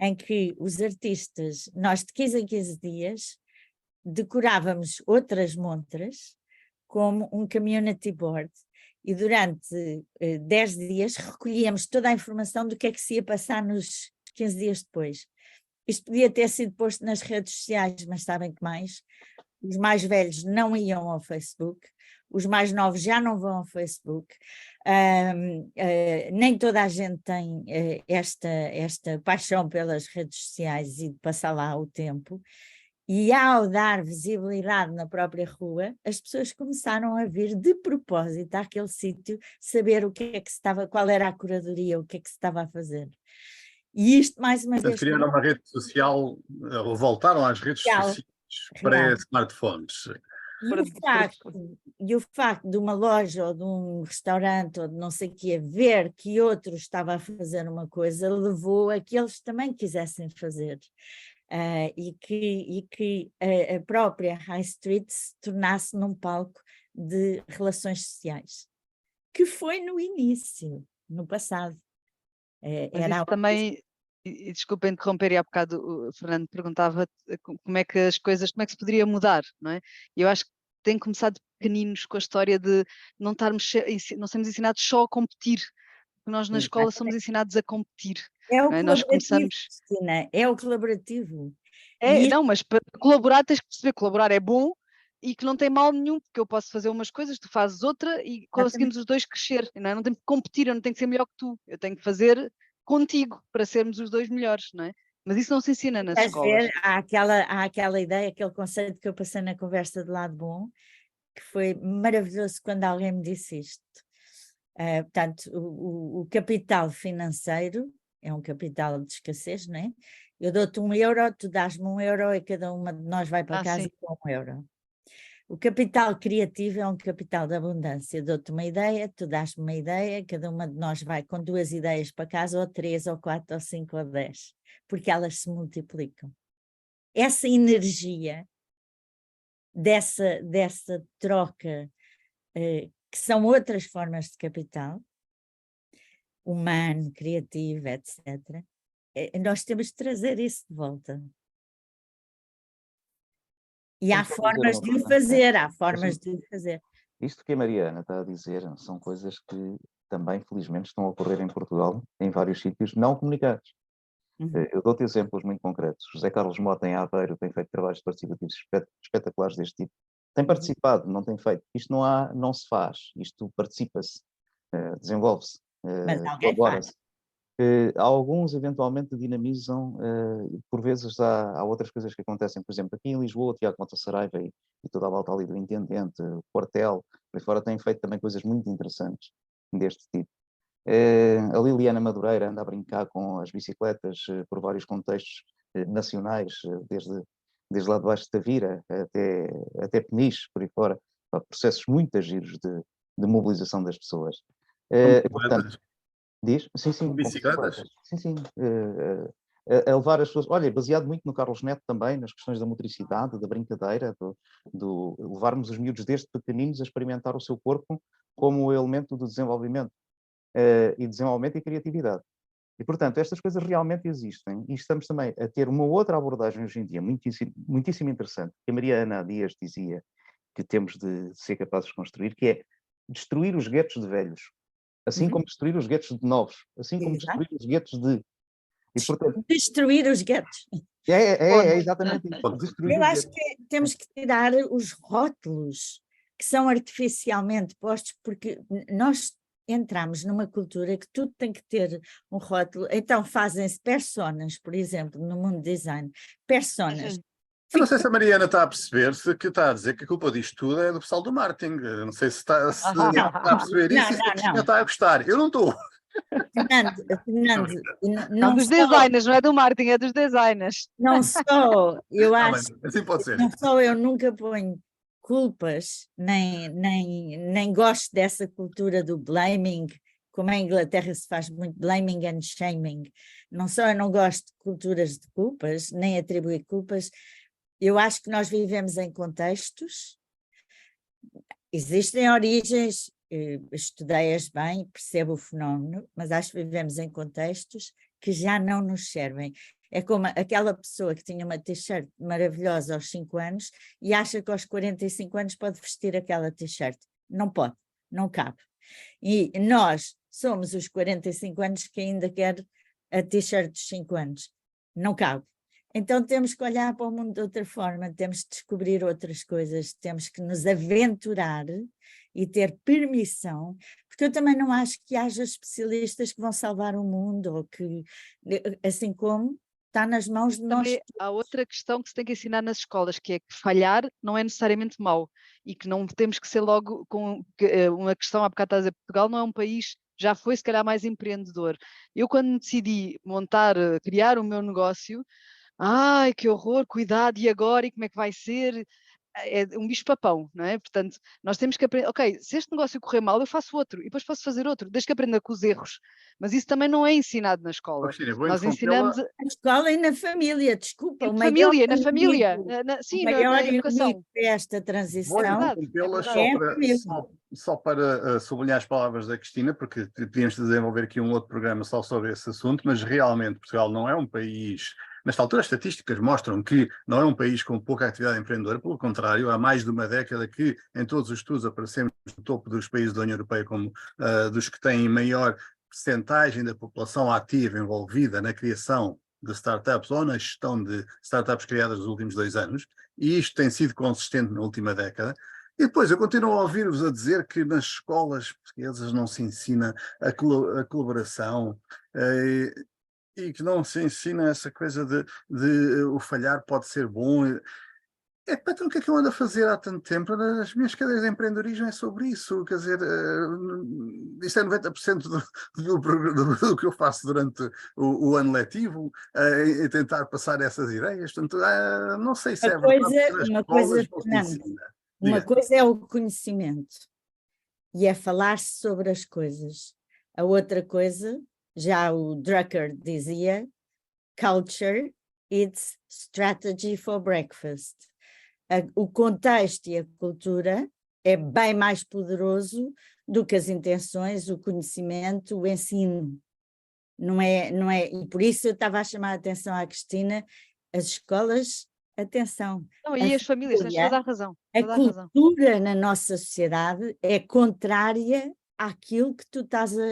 em que os artistas, nós de 15 em 15 dias, decorávamos outras montras como um Community Board e durante 10 dias recolhíamos toda a informação do que é que se ia passar nos 15 dias depois. Isto podia ter sido posto nas redes sociais, mas sabem que mais? Os mais velhos não iam ao Facebook, os mais novos já não vão ao Facebook, nem toda a gente tem esta paixão pelas redes sociais e de passar lá o tempo, e ao dar visibilidade na própria rua, as pessoas começaram a vir de propósito àquele sítio, saber o que é que se estava, qual era a curadoria, o que é que se estava a fazer. E isto, mais uma vez... Criaram uma rede social, ou voltaram às redes sociais pré-smartphones. E o facto de uma loja ou de um restaurante ou de não sei o que ver que outro estava a fazer uma coisa levou a que eles também quisessem fazer. E que a própria High Street se tornasse num palco de relações sociais, que foi no início, no passado. Era também, e desculpa interromper, e há bocado o Fernando perguntava como é que as coisas, como é que se poderia mudar, não é? E eu acho que tem começado pequeninos com a história de não sermos ensinados só a competir, porque nós na escola somos ensinados a competir. É o não é? colaborativo, Nós começamos... Cristina, é o colaborativo. Não, mas para colaborar tens que perceber que colaborar é bom e que não tem mal nenhum, porque eu posso fazer umas coisas, tu fazes outra e conseguimos os dois crescer. Não é? Não tenho que competir, eu não tenho que ser melhor que tu, eu tenho que fazer contigo para sermos os dois melhores, não é? Mas isso não se ensina nas escolas. Há aquela ideia, aquele conceito que eu passei na conversa de Lado Bom, que foi maravilhoso quando alguém me disse isto. Portanto, o capital financeiro é um capital de escassez, não é? Eu dou-te €1, tu dás-me €1 e cada uma de nós vai para casa com €1. O capital criativo é um capital de abundância. Eu dou-te uma ideia, tu dás-me uma ideia, cada uma de nós vai com 2 ideias para casa, ou 3, ou 4, ou 5, ou 10, porque elas se multiplicam. Essa energia dessa troca, que são outras formas de capital, humano, criativo, etc., nós temos de trazer isso de volta. E há formas de o fazer, Isto que a Mariana está a dizer são coisas que também, felizmente, estão a ocorrer em Portugal, em vários sítios não comunicados. Eu dou-te exemplos muito concretos. José Carlos Mota, em Aveiro, tem feito trabalhos participativos espetaculares deste tipo. Tem participado, não tem feito. Isto não se faz, isto participa-se, desenvolve-se, colabora-se. Alguns eventualmente dinamizam, por vezes há outras coisas que acontecem, por exemplo, aqui em Lisboa, o Tiago Mota Saraiva e toda a volta ali do Intendente, o Quartel, por aí fora, têm feito também coisas muito interessantes deste tipo. A Liliana Madureira anda a brincar com as bicicletas por vários contextos nacionais, desde lá de baixo de Tavira até Peniche, por aí fora, processos muito giros de mobilização das pessoas. Portanto, diz? Sim, bicicletas? Sim. A levar as pessoas, olha, baseado muito no Carlos Neto também, nas questões da motricidade, da brincadeira, do levarmos os miúdos desde pequeninos a experimentar o seu corpo como elemento do desenvolvimento, e criatividade. E, portanto, estas coisas realmente existem e estamos também a ter uma outra abordagem hoje em dia, muitíssimo interessante, que a Mariana Dias dizia que temos de ser capazes de construir, que é destruir os guetos de velhos. assim como destruir os guetos de novos, assim como Exato. destruir os guetos de... E, portanto, Destruir os guetos. é exatamente isso. Destruir Eu os acho guetos. que temos que tirar os rótulos que são artificialmente postos, porque nós entramos numa cultura que tudo tem que ter um rótulo. Então fazem-se personas, por exemplo, no mundo design, personas. Eu não sei se a Mariana está a perceber-se que está a dizer que a culpa disto tudo é do pessoal do marketing. Eu não sei se está a perceber Não, isso e se a não, Cristina não. está a gostar. Eu não estou. Fernando, Não, não dos só, designers, não é do marketing, é dos designers. não só, eu Está bem, acho, assim pode ser. não só eu nunca ponho culpas, nem gosto dessa cultura do blaming, como em Inglaterra se faz muito blaming and shaming. Não só eu não gosto de culturas de culpas, nem atribuir culpas, eu acho que nós vivemos em contextos, existem origens, estudei-as bem, percebo o fenómeno, mas acho que vivemos em contextos que já não nos servem. É como aquela pessoa que tinha uma t-shirt maravilhosa aos 5 anos e acha que aos 45 anos pode vestir aquela t-shirt. Não pode, não cabe. E nós somos os 45 anos que ainda quer a t-shirt dos 5 anos. Não cabe. Então temos que olhar para o mundo de outra forma, temos que descobrir outras coisas, temos que nos aventurar e ter permissão, porque eu também não acho que haja especialistas que vão salvar o mundo, ou que, assim como está nas mãos de nós. Também há outra questão que se tem que ensinar nas escolas, que é que falhar não é necessariamente mau, e que não temos que ser logo com uma questão, há bocado estás a dizer, Portugal não é um país, já foi se calhar mais empreendedor. Eu quando decidi montar, criar o meu negócio, ai que horror, cuidado, e agora, e como é que vai ser? É um bicho-papão, não é? Portanto, nós temos que aprender, ok, se este negócio correr mal, eu faço outro, e depois posso fazer outro, desde que aprenda com os erros. Mas isso também não é ensinado na escola. Cristina, vou Nós interrompê-la. ensinamos Na escola e na família, desculpa, o na maior família, inimigo, sim, o maior na educação. inimigo desta Vou transição verdade, interrompê-la verdade. só é a para, família. só para sublinhar as palavras da Cristina, porque podíamos desenvolver aqui um outro programa só sobre esse assunto, mas realmente Portugal não é um país. Nesta altura, as estatísticas mostram que não é um país com pouca atividade empreendedora, pelo contrário, há mais de uma década que em todos os estudos aparecemos no topo dos países da União Europeia como dos que têm maior percentagem da população ativa envolvida na criação de startups ou na gestão de startups criadas nos últimos 2 anos, e isto tem sido consistente na última década. E depois, eu continuo a ouvir-vos a dizer que nas escolas portuguesas não se ensina a colaboração, e que não se ensina essa coisa de o falhar pode ser bom. Então o que é que eu ando a fazer há tanto tempo? As minhas cadeiras de empreendedorismo é sobre isso, quer dizer, isto é 90% do que eu faço durante o ano letivo, e tentar passar essas ideias. Portanto, não sei se é verdade que nas escolas não se ensina. Uma Diga. coisa é o conhecimento e é falar-se sobre as coisas. A outra coisa, já o Drucker dizia, culture, it's strategy for breakfast. O contexto e a cultura é bem mais poderoso do que as intenções, o conhecimento, o ensino. Não é, e por isso eu estava a chamar a atenção à Cristina, as escolas, atenção. Não, e as famílias, tens toda a razão. Toda a razão. Cultura na nossa sociedade é contrária àquilo que tu estás a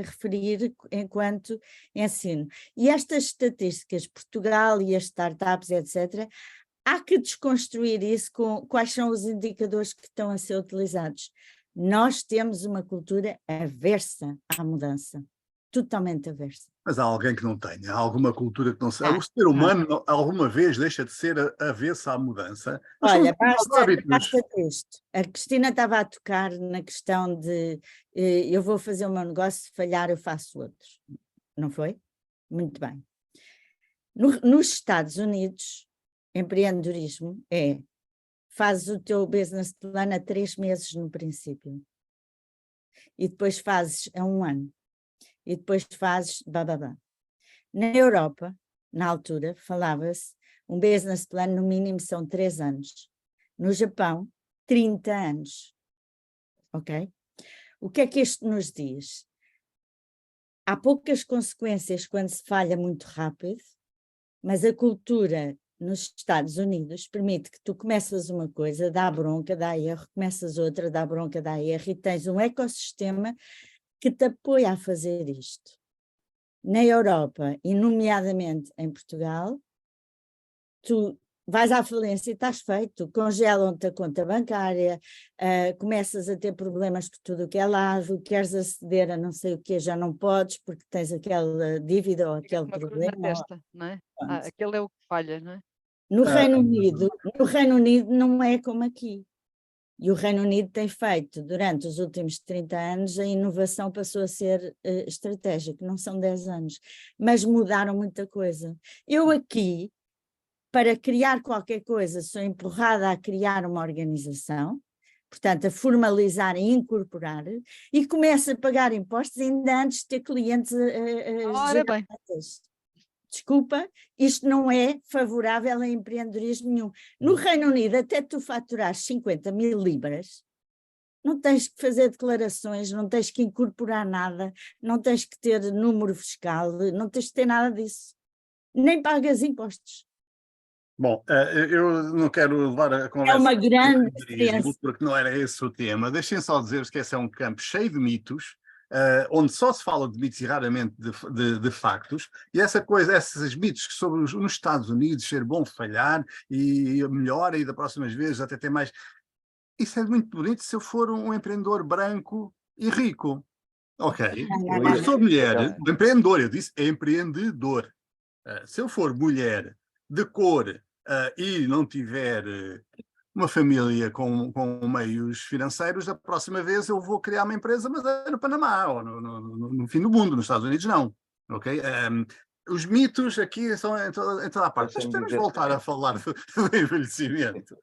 referir enquanto ensino. E estas estatísticas, Portugal e as startups, etc., há que desconstruir isso com quais são os indicadores que estão a ser utilizados. Nós temos uma cultura aversa à mudança, totalmente aversa. Mas há alguém que não tenha, há alguma cultura que não seja. O ser humano alguma vez deixa de ser avesso à mudança. Olha, basta isto. A Cristina estava a tocar na questão de eu vou fazer o meu negócio, se falhar eu faço outro. Não foi? Muito bem. Nos Estados Unidos, empreendedorismo fazes o teu business plan a 3 meses no princípio. E depois fazes a 1 ano. E depois fazes bababá. Na Europa, na altura, falava-se um business plan no mínimo são 3 anos. No Japão, 30 anos. Ok? O que é que isto nos diz? Há poucas consequências quando se falha muito rápido, mas a cultura nos Estados Unidos permite que tu começas uma coisa, dá bronca, dá erro, começas outra, dá bronca, dá erro, e tens um ecossistema que te apoia a fazer isto. Na Europa, e nomeadamente em Portugal, tu vais à falência e estás feito, congelam-te a conta bancária, começas a ter problemas por tudo o que é lado, queres aceder a não sei o que, já não podes porque tens aquela dívida ou Fica aquele com uma cruz na problema. testa, não é? Pronto. Aquele é o que falha, não é? No Ah, Reino Unido não é como aqui. E o Reino Unido tem feito, durante os últimos 30 anos, a inovação passou a ser estratégica, não são 10 anos, mas mudaram muita coisa. Eu aqui, para criar qualquer coisa, sou empurrada a criar uma organização, portanto, a formalizar e incorporar, e começo a pagar impostos ainda antes de ter clientes Ora bem. gerentes. Desculpa, isto não é favorável a empreendedorismo nenhum. No Reino Unido, até tu faturares 50.000 libras, não tens que fazer declarações, não tens que incorporar nada, não tens que ter número fiscal, não tens que ter nada disso. Nem pagas impostos. Bom, eu não quero levar a conversa uma para o grande empreendedorismo, diferença. porque não era esse o tema. Deixem só dizer-vos que esse é um campo cheio de mitos, onde só se fala de mitos e raramente de factos, e esses mitos que sobre nos Estados Unidos ser bom falhar e melhor e da próximas vezes até ter mais, isso é muito bonito se eu for um empreendedor branco e rico, ok? Mas se sou mulher, empreendedor, eu disse empreendedor. Se eu for mulher de cor e não tiver uma família com meios financeiros, da próxima vez eu vou criar uma empresa, mas é no Panamá ou no fim do mundo, nos Estados Unidos não, ok? Os mitos aqui são em toda a parte. Mas Deixa-me podemos dizer- voltar a falar do envelhecimento.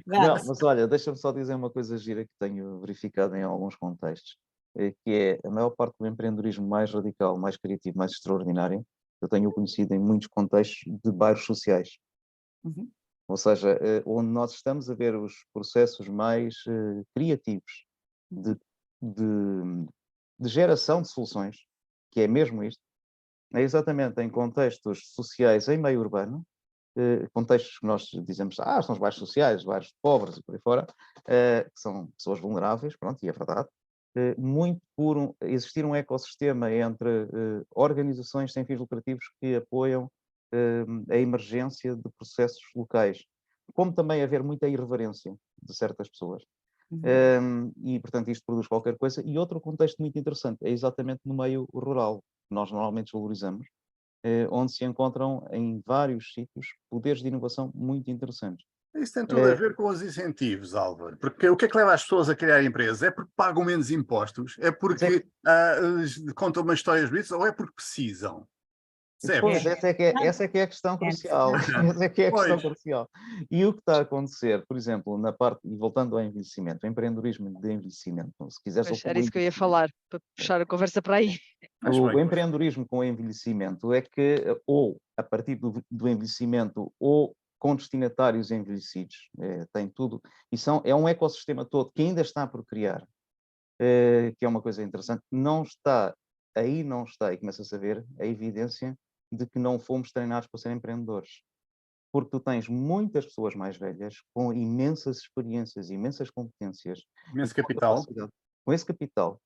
Não, mas olha, deixa-me só dizer uma coisa gira que tenho verificado em alguns contextos, que é a maior parte do empreendedorismo mais radical, mais criativo, mais extraordinário, eu tenho conhecido em muitos contextos de bairros sociais. Uhum. Ou seja, onde nós estamos a ver os processos mais criativos de, de geração de soluções, que é mesmo isto, é exatamente em contextos sociais em meio urbano, contextos que nós dizemos, são os bairros sociais, os bairros pobres e por aí fora, que são pessoas vulneráveis, pronto, e é verdade, muito por existir um ecossistema entre organizações sem fins lucrativos que apoiam a emergência de processos locais, como também haver muita irreverência de certas pessoas. E, portanto, isto produz qualquer coisa. E outro contexto muito interessante é exatamente no meio rural, que nós normalmente valorizamos, onde se encontram em vários sítios poderes de inovação muito interessantes. Isso tem tudo a ver com os incentivos, Álvaro. Porque o que é que leva as pessoas a criar empresas? É porque pagam menos impostos? É porque contam umas histórias bonitas? Ou é porque precisam? Pois, essa é que é a questão crucial. Essa é que é a questão crucial. E o que está a acontecer, por exemplo, na parte, e voltando ao envelhecimento, o empreendedorismo de envelhecimento, se quiseres... Pois, era isso que eu ia falar, para puxar a conversa para aí. O empreendedorismo com o envelhecimento é que, ou a partir do envelhecimento, ou com destinatários envelhecidos, tem tudo, e é um ecossistema todo que ainda está por criar, que é uma coisa interessante, não está, e começa-se a ver a evidência de que não fomos treinados para ser empreendedores. Porque tu tens muitas pessoas mais velhas, com imensas experiências, imensas competências. Imenso capital. Com esse capital.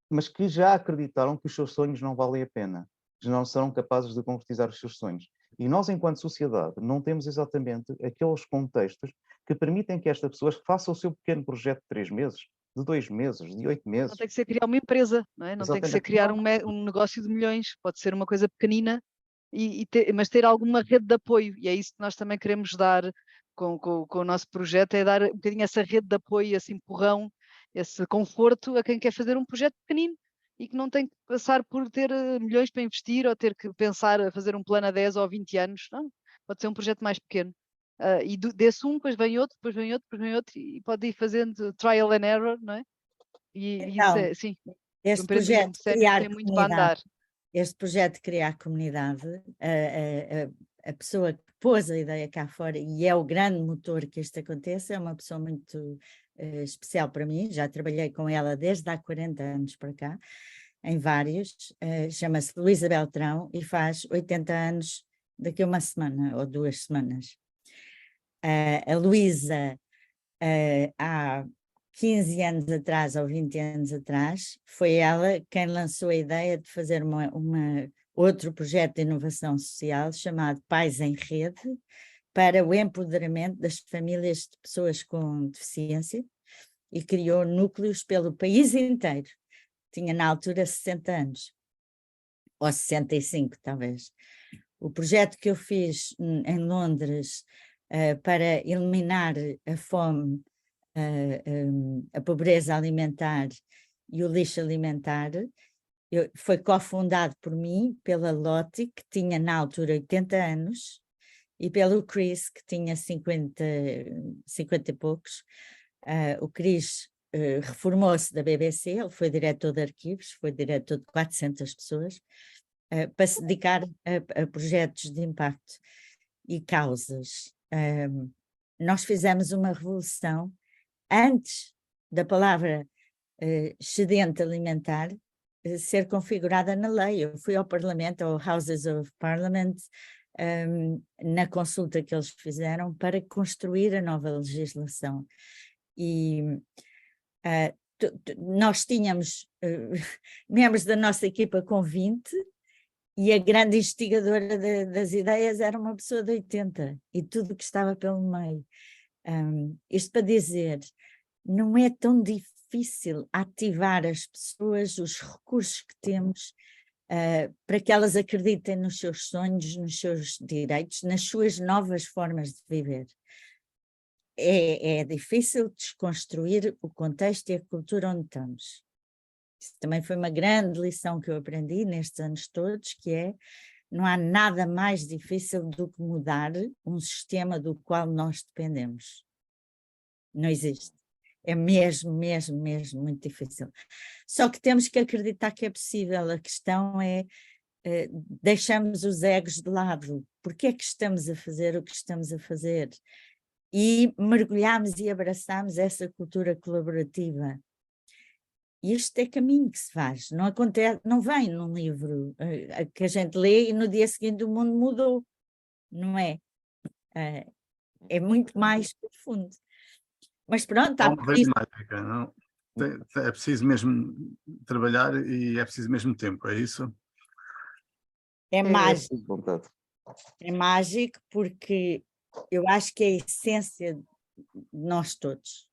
Mas que já acreditaram que os seus sonhos não valem a pena. Que não serão capazes de concretizar os seus sonhos. E nós, enquanto sociedade, não temos exatamente aqueles contextos que permitem que esta pessoa faça o seu pequeno projeto de 3 meses, de 2 meses, de 8 meses. Não tem que ser criar uma empresa, não é? Não tem que ser criar um negócio de milhões. Pode ser uma coisa pequenina, mas ter alguma rede de apoio. E é isso que nós também queremos dar com o nosso projeto, é dar um bocadinho essa rede de apoio, esse empurrão, esse conforto a quem quer fazer um projeto pequenino e que não tem que passar por ter milhões para investir ou ter que pensar a fazer um plano a 10 ou 20 anos. Não, pode ser um projeto mais pequeno. E desse depois vem outro, depois vem outro, depois vem outro, e pode ir fazendo trial and error, não é? E Então, isso é, sim, este projeto tem muito para andar. Este projeto de criar comunidade, a pessoa que pôs a ideia cá fora e é o grande motor que isto aconteça, é uma pessoa muito especial para mim, já trabalhei com ela desde há 40 anos para cá, em vários, chama-se Luísa Beltrão e faz 80 anos daqui a uma semana ou 2 semanas. A Luísa há 15 anos atrás ou 20 anos atrás, foi ela quem lançou a ideia de fazer outro projeto de inovação social chamado Pais em Rede, para o empoderamento das famílias de pessoas com deficiência, e criou núcleos pelo país inteiro. Tinha na altura 60 anos, ou 65 talvez. O projeto que eu fiz em Londres para eliminar a fome, a pobreza alimentar e o lixo alimentar, foi cofundado por mim, pela Lottie, que tinha na altura 80 anos, e pelo Chris, que tinha 50 e poucos. O Chris reformou-se da BBC, ele foi diretor de arquivos, foi diretor de 400 pessoas, para se dedicar a projetos de impacto e causas. Nós fizemos uma revolução antes da palavra excedente alimentar ser configurada na lei. Eu fui ao Parlamento, ao Houses of Parliament, na consulta que eles fizeram para construir a nova legislação. E nós tínhamos membros da nossa equipa com 20, e a grande investigadora das ideias era uma pessoa de 80, e tudo que estava pelo meio. Isto para dizer, não é tão difícil ativar as pessoas, os recursos que temos, para que elas acreditem nos seus sonhos, nos seus direitos, nas suas novas formas de viver. É difícil desconstruir o contexto e a cultura onde estamos. Isso também foi uma grande lição que eu aprendi nestes anos todos, que é, não há nada mais difícil do que mudar um sistema do qual nós dependemos. Não existe. É mesmo muito difícil. Só que temos que acreditar que é possível. A questão é, deixamos os egos de lado. Porque é que estamos a fazer o que estamos a fazer? E mergulhamos e abraçamos essa cultura colaborativa. E este é caminho que se faz, não acontece, não vem num livro que a gente lê e no dia seguinte o mundo mudou, não é? É muito mais profundo. Mas pronto, há por isso. Mágica, não? É preciso mesmo trabalhar e é preciso mesmo tempo, é isso? É mágico. É É mágico porque eu acho que é a essência de nós todos.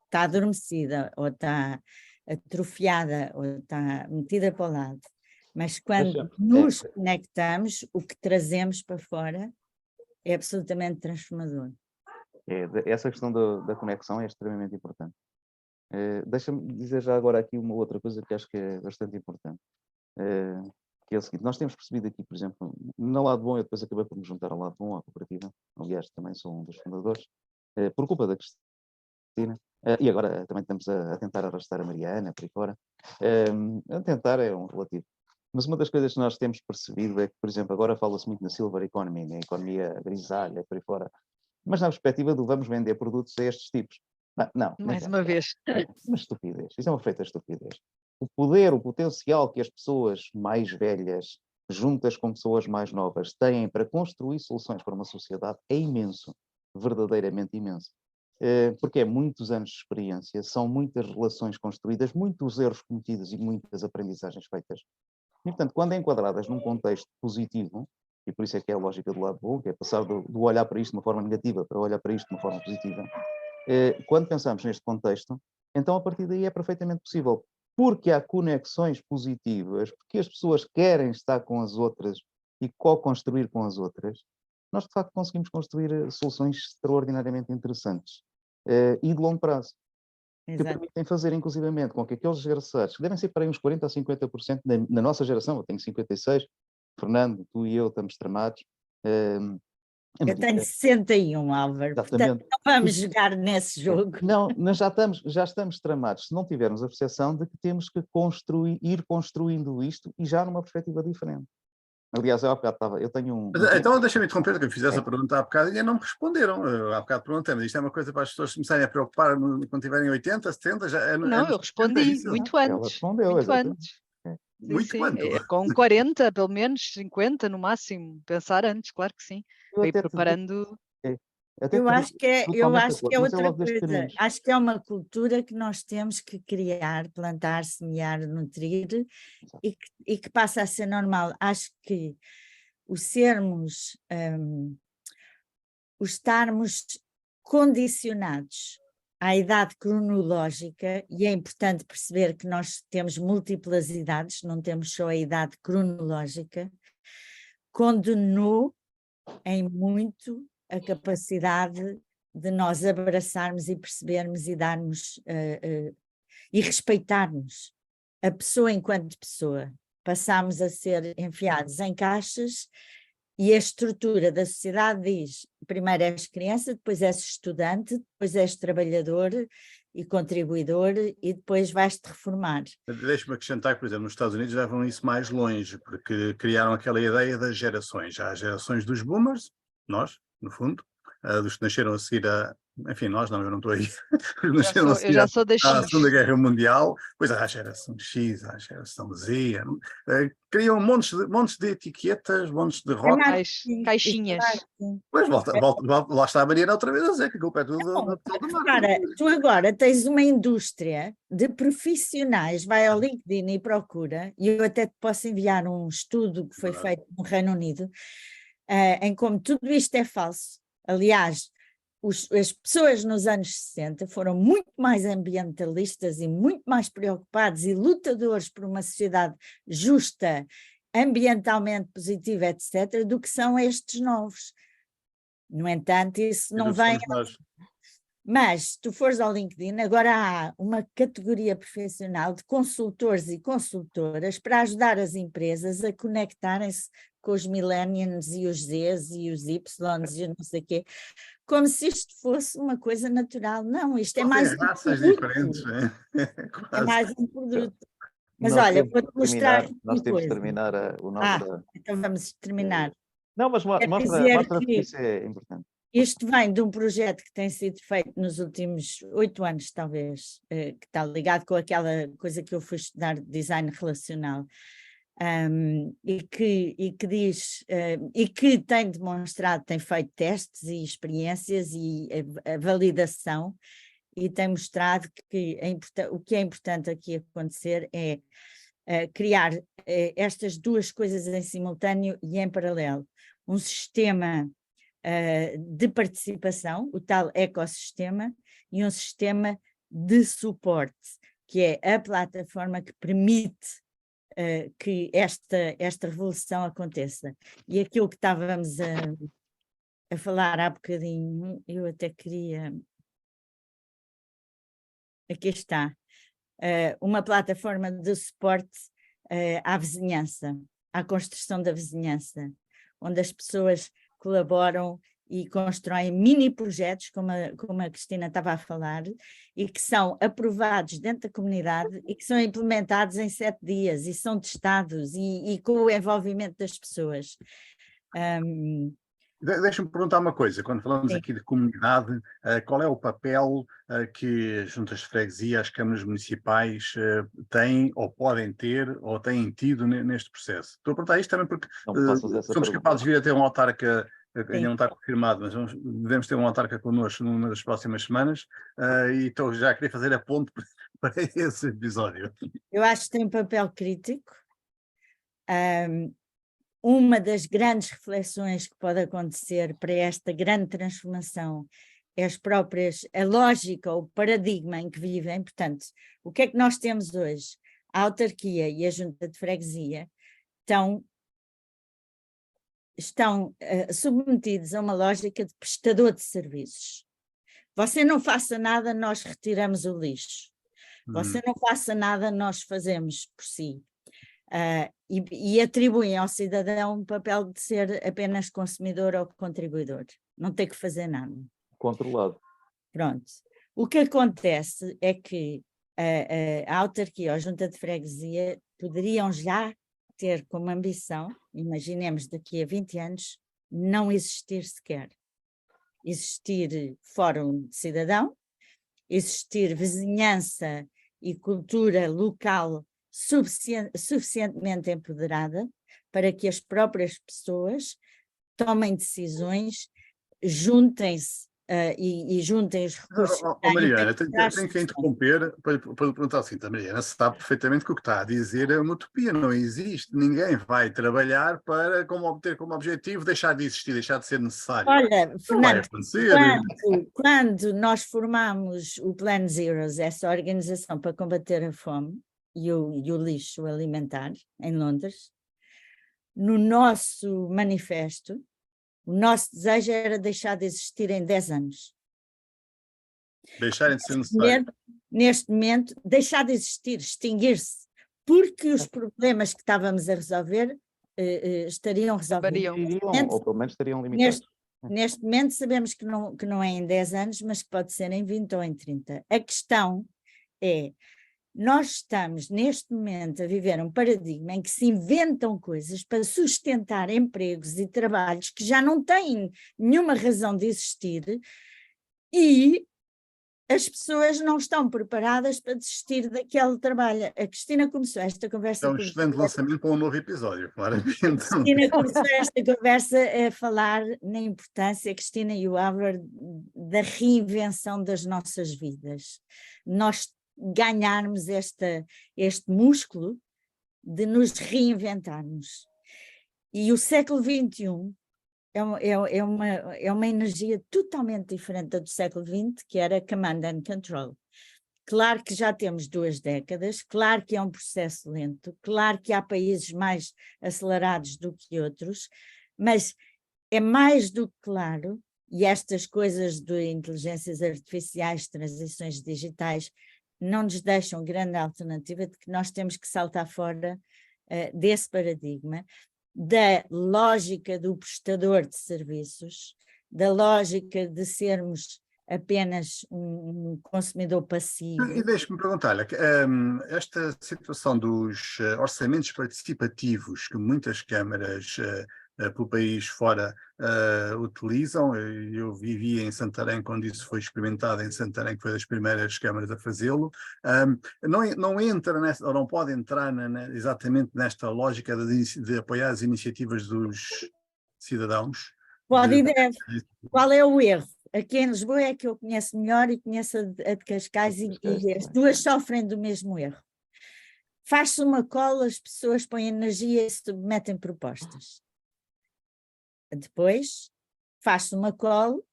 Está adormecida, ou está atrofiada, ou está metida para o lado. Mas quando nos conectamos, o que trazemos para fora é absolutamente transformador. Essa questão da conexão é extremamente importante. Deixa-me dizer já agora aqui uma outra coisa que acho que é bastante importante. Que é o seguinte, nós temos percebido aqui, por exemplo, no lado bom, eu depois acabei por me juntar ao lado bom, à cooperativa, aliás, também sou um dos fundadores, por culpa da Cristina. E agora também estamos a tentar arrastar a Mariana por aí fora. A tentar é um relativo. Mas uma das coisas que nós temos percebido é que, por exemplo, agora fala-se muito na silver economy, na economia grisalha, por aí fora. Mas na perspectiva do vamos vender produtos a estes tipos. Não. Mais uma vez. É uma estupidez. Isso é uma feita estupidez. O poder, o potencial que as pessoas mais velhas, juntas com pessoas mais novas, têm para construir soluções para uma sociedade é imenso. Verdadeiramente imenso. Porque é muitos anos de experiência, são muitas relações construídas, muitos erros cometidos e muitas aprendizagens feitas. E, portanto, quando enquadradas num contexto positivo, e por isso é que é a lógica do lado bom, que é passar do olhar para isto de uma forma negativa para olhar para isto de uma forma positiva, quando pensamos neste contexto, então a partir daí é perfeitamente possível, porque há conexões positivas, porque as pessoas querem estar com as outras e co-construir com as outras, nós de facto conseguimos construir soluções extraordinariamente interessantes e de longo prazo. Que permitem fazer, inclusivamente, com que aqueles egressados, que devem ser para aí uns 40% a 50% na nossa geração, eu tenho 56, Fernando, tu e eu estamos tramados. Eu tenho 61, Álvaro, portanto não vamos jogar nesse jogo. Não, nós já estamos tramados, se não tivermos a percepção de que temos que ir construindo isto e já numa perspectiva diferente. Aliás, eu tenho um... Então deixa-me interromper, que eu fiz essa pergunta há bocado e ainda não me responderam. Há bocado perguntei, isto é uma coisa para as pessoas começarem a preocupar quando tiverem 80, 70? Eu respondi muito antes. Ela respondeu, muito antes. Muito antes. Com 40, pelo menos, 50 no máximo. Pensar antes, claro que sim. Para ir preparando... Até Eu acho que é, eu totalmente de acho que acordo, é mas é outra logo desde coisa. pequeninos. Acho que é uma cultura que nós temos que criar, plantar, semear, nutrir e que passa a ser normal. Acho que o sermos, o estarmos condicionados à idade cronológica, e é importante perceber que nós temos múltiplas idades, não temos só a idade cronológica, condenou em muito a capacidade de nós abraçarmos e percebermos e darmos e respeitarmos a pessoa enquanto pessoa. Passámos a ser enfiados em caixas e a estrutura da sociedade diz: primeiro és criança, depois és estudante, depois és trabalhador e contribuidor e depois vais-te reformar. Deixe-me acrescentar que, por exemplo, nos Estados Unidos levam isso mais longe, porque criaram aquela ideia das gerações. Há as gerações dos boomers, nós, no fundo, dos que nasceram a seguir a... Enfim, nós não, eu não estou aí. Nasceram a Eu seguir já sou da à X. Segunda Guerra Mundial, depois há a geração X, há a geração Z. Criam montes de etiquetas, montes de rótulos. Caixinhas. Pois lá está a Mariana outra vez a dizer que a culpa é tudo da pessoa da marca. Repara, tu agora tens uma indústria de profissionais, vai ao LinkedIn e procura, e eu até te posso enviar um estudo que foi feito no Reino Unido, em como tudo isto é falso. Aliás, as pessoas nos anos 60 foram muito mais ambientalistas e muito mais preocupados e lutadores por uma sociedade justa, ambientalmente positiva, etc., do que são estes novos. No entanto, isso não vem... Mas, se tu fores ao LinkedIn, agora há uma categoria profissional de consultores e consultoras para ajudar as empresas a conectarem-se com os millennials e os Zs e os Ys e não sei o quê, como se isto fosse uma coisa natural. Não, isto é mais um raças produto. diferentes, É mais um produto. Mas Nós olha, temos vou-te de mostrar terminar, nós uma temos de coisa. terminar o nosso... Então vamos terminar. Não, mas Quer mostra dizer porque que isso é importante. isto vem de um projeto que tem sido feito nos últimos 8 anos, talvez, que está ligado com aquela coisa que eu fui estudar de design relacional, e que diz, e que tem demonstrado, tem feito testes e experiências e a validação, e tem mostrado que o que é importante aqui acontecer é criar estas duas coisas em simultâneo e em paralelo. Um sistema de participação, o tal ecossistema, e um sistema de suporte, que é a plataforma que permite que esta revolução aconteça. E aquilo que estávamos a falar há bocadinho, eu até queria... Aqui está. Uma plataforma de suporte à vizinhança, à construção da vizinhança, onde as pessoas colaboram e constroem mini projetos, como a Cristina estava a falar, e que são aprovados dentro da comunidade e que são implementados em 7 dias e são testados e com o envolvimento das pessoas. Deixa-me perguntar uma coisa, quando falamos Sim. aqui de comunidade, qual é o papel que as juntas de freguesia, as câmaras municipais têm ou podem ter ou têm tido neste processo? Estou a perguntar isto também porque somos capazes de vir a ter um autarca, ainda não está confirmado, mas devemos ter um autarca connosco numa das próximas semanas, e estou já a querer fazer a ponte para esse episódio. Eu acho que tem um papel crítico. Uma das grandes reflexões que pode acontecer para esta grande transformação é a lógica, o paradigma em que vivem. Portanto, o que é que nós temos hoje? A autarquia e a junta de freguesia estão submetidos a uma lógica de prestador de serviços. Você não faça nada, nós retiramos o lixo. Você não faça nada, nós fazemos por si. E atribuem ao cidadão um papel de ser apenas consumidor ou contribuidor, não ter que fazer nada. Controlado. Pronto. O que acontece é que a autarquia ou a junta de freguesia poderiam já ter como ambição, imaginemos daqui a 20 anos, não existir sequer. Existir fórum de cidadão, existir vizinhança e cultura local suficientemente empoderada para que as próprias pessoas tomem decisões, juntem-se e juntem os recursos. que têm Mariana, para ajudar as tenho que pessoas. interromper para perguntar assim, Mariana, se sabe perfeitamente que o que está a dizer é uma utopia, não existe. Ninguém vai trabalhar para obter como objetivo deixar de existir, deixar de ser necessário. Olha, Não vai Fernando, acontecer. quando nós formamos o Plan Zeros, essa organização para combater a fome e o lixo alimentar em Londres, no nosso manifesto, o nosso desejo era deixar de existir em 10 anos. Deixarem de ser necessário. Neste momento, deixar de existir, extinguir-se, porque os problemas que estávamos a resolver estariam resolvidos. Variam. Ou pelo menos estariam limitados. Neste momento sabemos que não é em 10 anos, mas que pode ser em 20 ou em 30. A questão é, nós estamos neste momento a viver um paradigma em que se inventam coisas para sustentar empregos e trabalhos que já não têm nenhuma razão de existir e as pessoas não estão preparadas para desistir daquele trabalho. A Cristina começou esta conversa... É um excelente lançamento para um novo episódio, claramente. A Cristina começou esta conversa a falar na importância, Cristina e o Álvaro, da reinvenção das nossas vidas. Nós ganharmos este músculo de nos reinventarmos. E o século XXI é uma energia totalmente diferente da do século XX, que era command and control. Claro que já temos 2 décadas, claro que é um processo lento, claro que há países mais acelerados do que outros, mas é mais do que claro, e estas coisas de inteligências artificiais, transições digitais, não nos deixam grande alternativa de que nós temos que saltar fora desse paradigma, da lógica do prestador de serviços, da lógica de sermos apenas um consumidor passivo. E deixe-me perguntar-lhe, esta situação dos orçamentos participativos que muitas câmaras pelo país fora utilizam, eu vivi em Santarém quando isso foi experimentado em Santarém, que foi das primeiras câmaras a fazê-lo, não entra nessa, ou não pode entrar exatamente nesta lógica de apoiar as iniciativas dos cidadãos? Pode e deve. Qual é o erro? Aqui em Lisboa é que eu conheço melhor e conheço a de Cascais e as duas sofrem do mesmo erro. Faz-se uma cola, as pessoas põem energia e submetem propostas. Depois faz-se uma call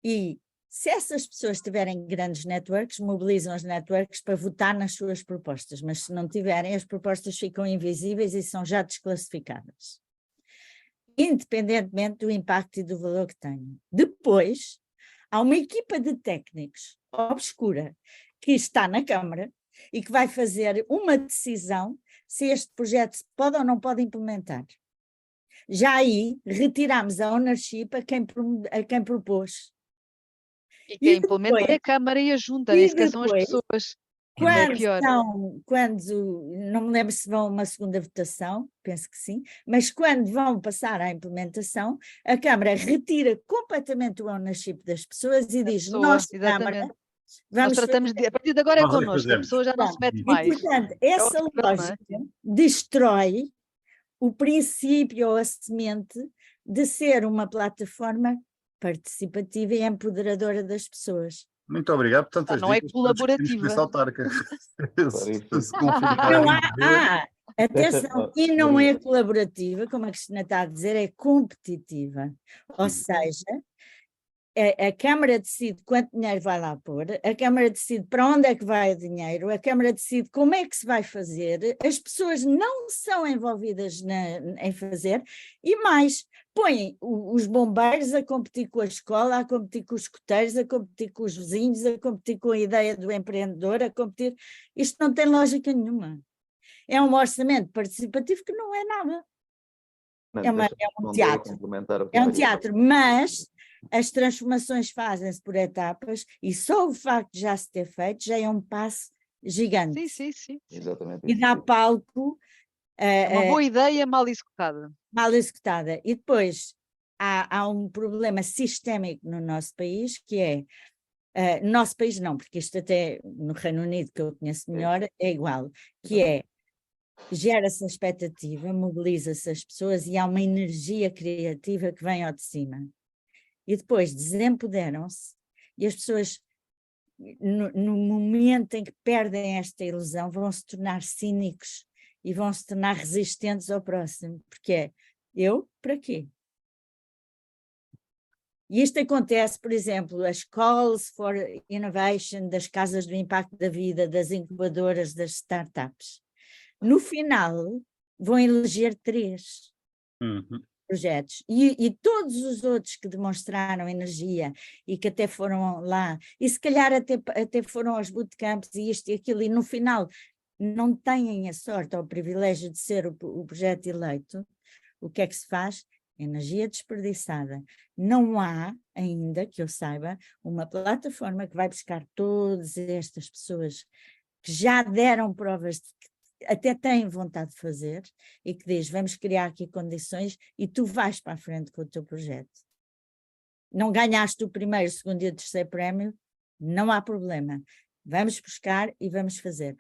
e se essas pessoas tiverem grandes networks, mobilizam as networks para votar nas suas propostas, mas se não tiverem, as propostas ficam invisíveis e são já desclassificadas, independentemente do impacto e do valor que tenham. Depois, há uma equipa de técnicos obscura que está na Câmara e que vai fazer uma decisão se este projeto se pode ou não pode implementar. Já aí retiramos a ownership a quem propôs. E quem implementa é a Câmara e a Junta, nem sequer são as pessoas. É pior. Não me lembro se vão a uma segunda votação, penso que sim, mas quando vão passar à implementação, a Câmara retira completamente o ownership das pessoas e diz, nós, Câmara, nós tratamos a partir de agora é connosco, a pessoa já não se mete mais. E, portanto, essa lógica destrói o princípio ou a semente de ser uma plataforma participativa e empoderadora das pessoas. Muito obrigado por tantas não dicas. É colaborativa. Atenção, e não é colaborativa, como a Cristina está a dizer, é competitiva. Ou seja, a Câmara decide quanto dinheiro vai lá pôr, a Câmara decide para onde é que vai o dinheiro, a Câmara decide como é que se vai fazer, as pessoas não são envolvidas em fazer, e mais, põem os bombeiros a competir com a escola, a competir com os escoteiros, a competir com os vizinhos, a competir com a ideia do empreendedor, a competir... Isto não tem lógica nenhuma. É um orçamento participativo que não é nada. É um teatro. É um teatro, mas... As transformações fazem-se por etapas e só o facto de já se ter feito já é um passo gigante. Sim. Exatamente. E dá palco... uma boa ideia mal executada. Mal executada. E depois há um problema sistémico no nosso país, que é... no nosso país não, porque isto até no Reino Unido, que eu conheço melhor, é igual, que é... Gera-se a expectativa, mobiliza-se as pessoas e há uma energia criativa que vem ao de cima. e depois desempoderam-se, e as pessoas, no momento em que perdem esta ilusão, vão se tornar cínicos e vão se tornar resistentes ao próximo, porque é, eu, para quê? E isto acontece, por exemplo, as calls for innovation das casas do impacto da vida, das incubadoras, das startups. No final, vão eleger 3 projetos. E todos os outros que demonstraram energia e que até foram lá, e se calhar até foram aos bootcamps e isto e aquilo, e no final não têm a sorte ou o privilégio de ser o projeto eleito, o que é que se faz? Energia desperdiçada. Não há ainda, que eu saiba, uma plataforma que vai buscar todas estas pessoas que já deram provas de que até têm vontade de fazer e que diz, vamos criar aqui condições e tu vais para a frente com o teu projeto. Não ganhaste o primeiro, o segundo e o terceiro prémio, não há problema. Vamos buscar e vamos fazer.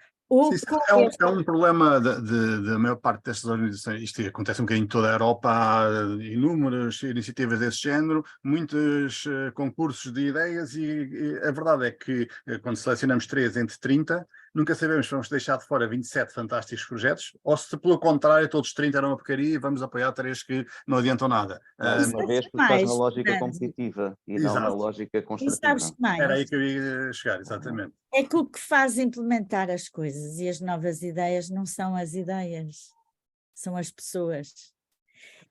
É um problema da maior parte destas organizações. Isto acontece um bocadinho em toda a Europa, há inúmeras iniciativas desse género, muitos concursos de ideias e a verdade é que quando selecionamos 3 entre 30, nunca sabemos se vamos deixar de fora 27 fantásticos projetos ou se pelo contrário todos 30 eram uma porcaria e vamos apoiar 3 que não adiantam nada. Mais uma vez, porque estás na lógica competitiva e não na lógica E construtiva. sabes que mais? Era aí que eu ia chegar, exatamente. É que o que faz implementar as coisas e as novas ideias não são as ideias, são as pessoas.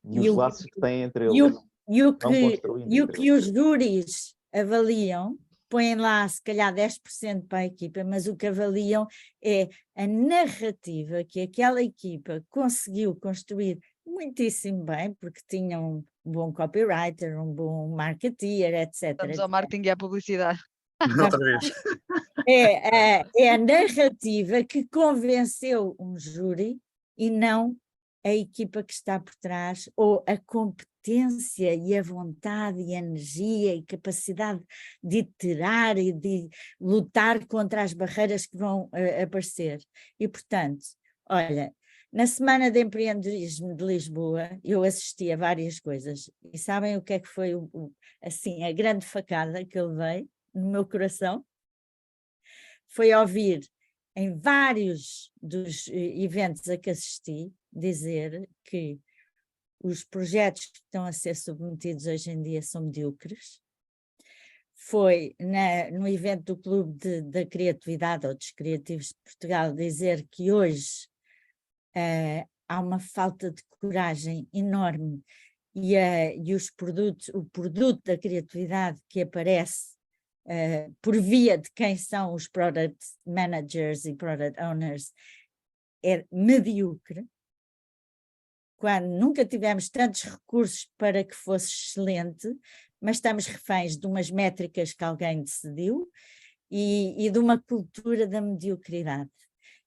E os laços que têm entre eles. E o que os júris avaliam, põem lá se calhar 10% para a equipa, mas o que avaliam é a narrativa que aquela equipa conseguiu construir muitíssimo bem, porque tinham um bom copywriter, um bom marketeer, etc. Estamos ao marketing e à publicidade. Outra vez. É a narrativa que convenceu um júri e não a equipa que está por trás, ou a competência e a vontade e a energia e capacidade de iterar e de lutar contra as barreiras que vão aparecer. E, portanto, olha, na Semana de Empreendedorismo de Lisboa, eu assisti a várias coisas. E sabem o que é que foi assim, a grande facada que eu levei no meu coração? Foi ouvir em vários dos eventos a que assisti dizer que os projetos que estão a ser submetidos hoje em dia são medíocres. Foi no evento do Clube da Criatividade ou dos Criativos de Portugal dizer que hoje há uma falta de coragem enorme e o produto da criatividade que aparece por via de quem são os product managers e product owners é medíocre, quando nunca tivemos tantos recursos para que fosse excelente, mas estamos reféns de umas métricas que alguém decidiu e de uma cultura da mediocridade.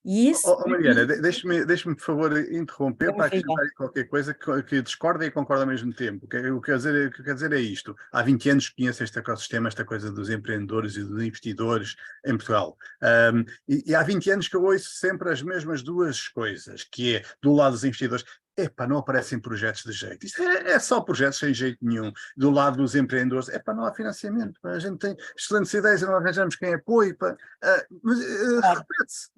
E isso... Mariana, deixe-me, por favor, interromper para acrescentar qualquer coisa que discorda e concorda ao mesmo tempo. O que eu quero dizer é isto. Há 20 anos que conheço este ecossistema, esta coisa dos empreendedores e dos investidores em Portugal. E há 20 anos que eu ouço sempre as mesmas duas coisas, que é, do lado dos investidores, não aparecem projetos de jeito. Isto é só projetos sem jeito nenhum. Do lado dos empreendedores, não há financiamento. A gente tem excelentes ideias e não arranjamos quem apoie. Mas repete-se,